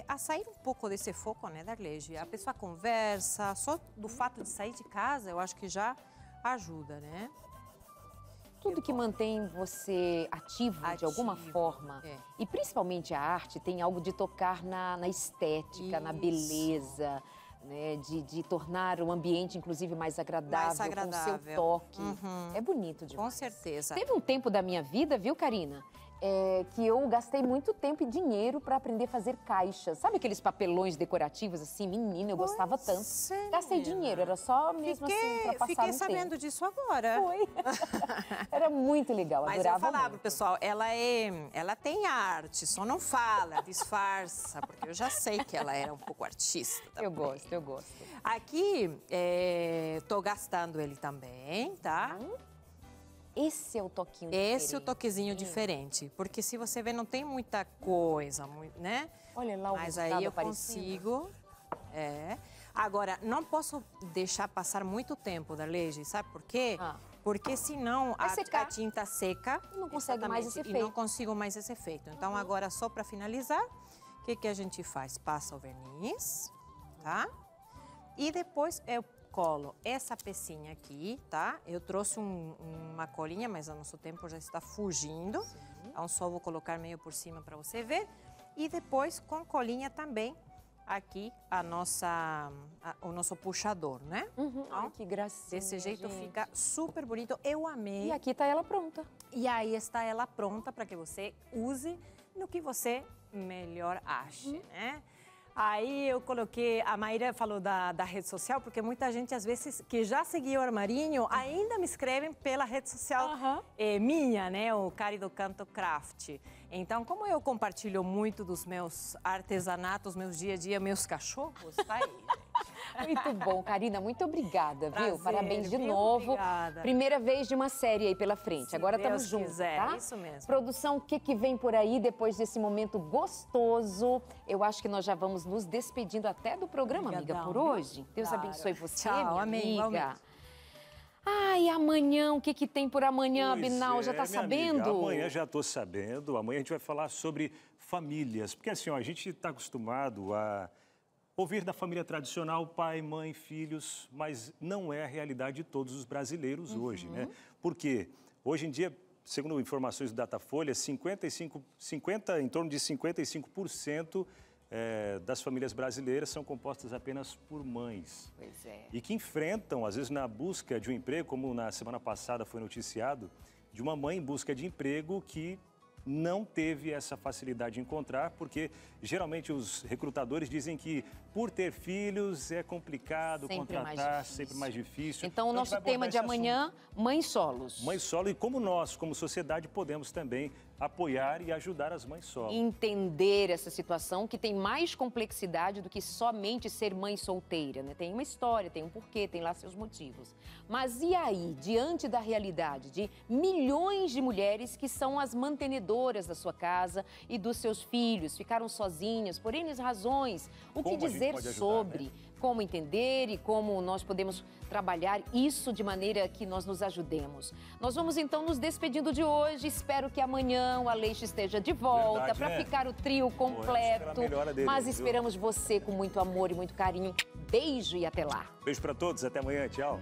a sair um pouco desse foco, né, Darleide? A pessoa conversa, só do fato de sair de casa, eu acho que já ajuda, né? Tudo que mantém você ativo de alguma forma, e principalmente a arte, tem algo de tocar na estética, na beleza, né? De tornar o ambiente, inclusive, mais agradável, com o seu toque. É bonito demais. Com certeza. Teve um tempo da minha vida, viu, Karina? Que eu gastei muito tempo e dinheiro para aprender a fazer caixas. Sabe aqueles papelões decorativos assim? Menina, eu gostava tanto. Gastei dinheiro, era só mesmo assim para passar Fiquei um sabendo tempo. disso agora. Foi. Era muito legal, Mas adorava eu falava, muito. pessoal, ela tem arte, só não fala, disfarça, porque eu já sei que ela era um pouco artista também. Eu gosto. Aqui, tô gastando ele também, tá? Esse é o toquinho Esse é o toquezinho diferente, porque se você ver, não tem muita coisa, né? Olha lá o Mas resultado aí eu aparecendo. consigo. Agora, não posso deixar passar muito tempo, Darleide, sabe por quê? Porque senão a tinta seca E não consegue mais esse e efeito. não consigo mais esse efeito. Então, agora, só para finalizar, o que a gente faz? Passa o verniz, tá? E depois eu colo essa pecinha aqui, tá? Eu trouxe uma colinha, mas o nosso tempo já está fugindo. Sim. Então, só vou colocar meio por cima para você ver. E depois, com colinha também, aqui o nosso puxador, né? Então, ai, que gracinha, desse jeito gente. Fica super bonito. Eu amei. E aqui tá ela pronta. E aí está ela pronta para que você use no que você melhor ache, né? Aí eu coloquei, a Maíra falou da rede social, porque muita gente, às vezes, que já seguiu o Armarinho, ainda me escrevem pela rede social minha, né? O Cari do Canto Craft. Então, como eu compartilho muito dos meus artesanatos, meus dia a dia, meus cachorros, tá aí. Muito bom, Karina, muito obrigada, Prazer, viu? Parabéns de viu? novo. Obrigada. Primeira vez de uma série aí pela frente. Se Agora Deus estamos juntos, quiser, tá? isso mesmo. Produção, o que vem por aí depois desse momento gostoso? Eu acho que nós já vamos nos despedindo até do programa, Obrigadão, amiga, por hoje. Deus claro. abençoe você, Tchau, minha amém, amiga. igualmente. Ai, amanhã, o que tem por amanhã, Pois Abinal? Já é, tá minha sabendo? amiga, amanhã já estou sabendo. Amanhã a gente vai falar sobre famílias. Porque assim, ó, a gente está acostumado a ouvir da família tradicional, pai, mãe, filhos, mas não é a realidade de todos os brasileiros hoje, né? Porque hoje em dia, segundo informações do Datafolha, em torno de 55% das famílias brasileiras são compostas apenas por mães. Pois é. E que enfrentam, às vezes, na busca de um emprego, como na semana passada foi noticiado, de uma mãe em busca de emprego que não teve essa facilidade de encontrar, porque geralmente os recrutadores dizem que por ter filhos é complicado Sempre contratar, sempre mais difícil. Então, o nosso tema de amanhã, mães solos. Mães solo, e como nós, como sociedade, podemos também apoiar e ajudar as mães solo. Entender essa situação que tem mais complexidade do que somente ser mãe solteira, né? Tem uma história, tem um porquê, tem lá seus motivos. Mas e aí, diante da realidade de milhões de mulheres que são as mantenedoras da sua casa e dos seus filhos, ficaram sozinhas por N razões, o que dizer sobre? Como entender e como nós podemos trabalhar isso de maneira que nós nos ajudemos. Nós vamos então nos despedindo de hoje. Espero que amanhã o Aleixo esteja de volta para ficar o trio completo. Mas esperamos você com muito amor e muito carinho. Beijo e até lá. Beijo para todos, até amanhã, tchau.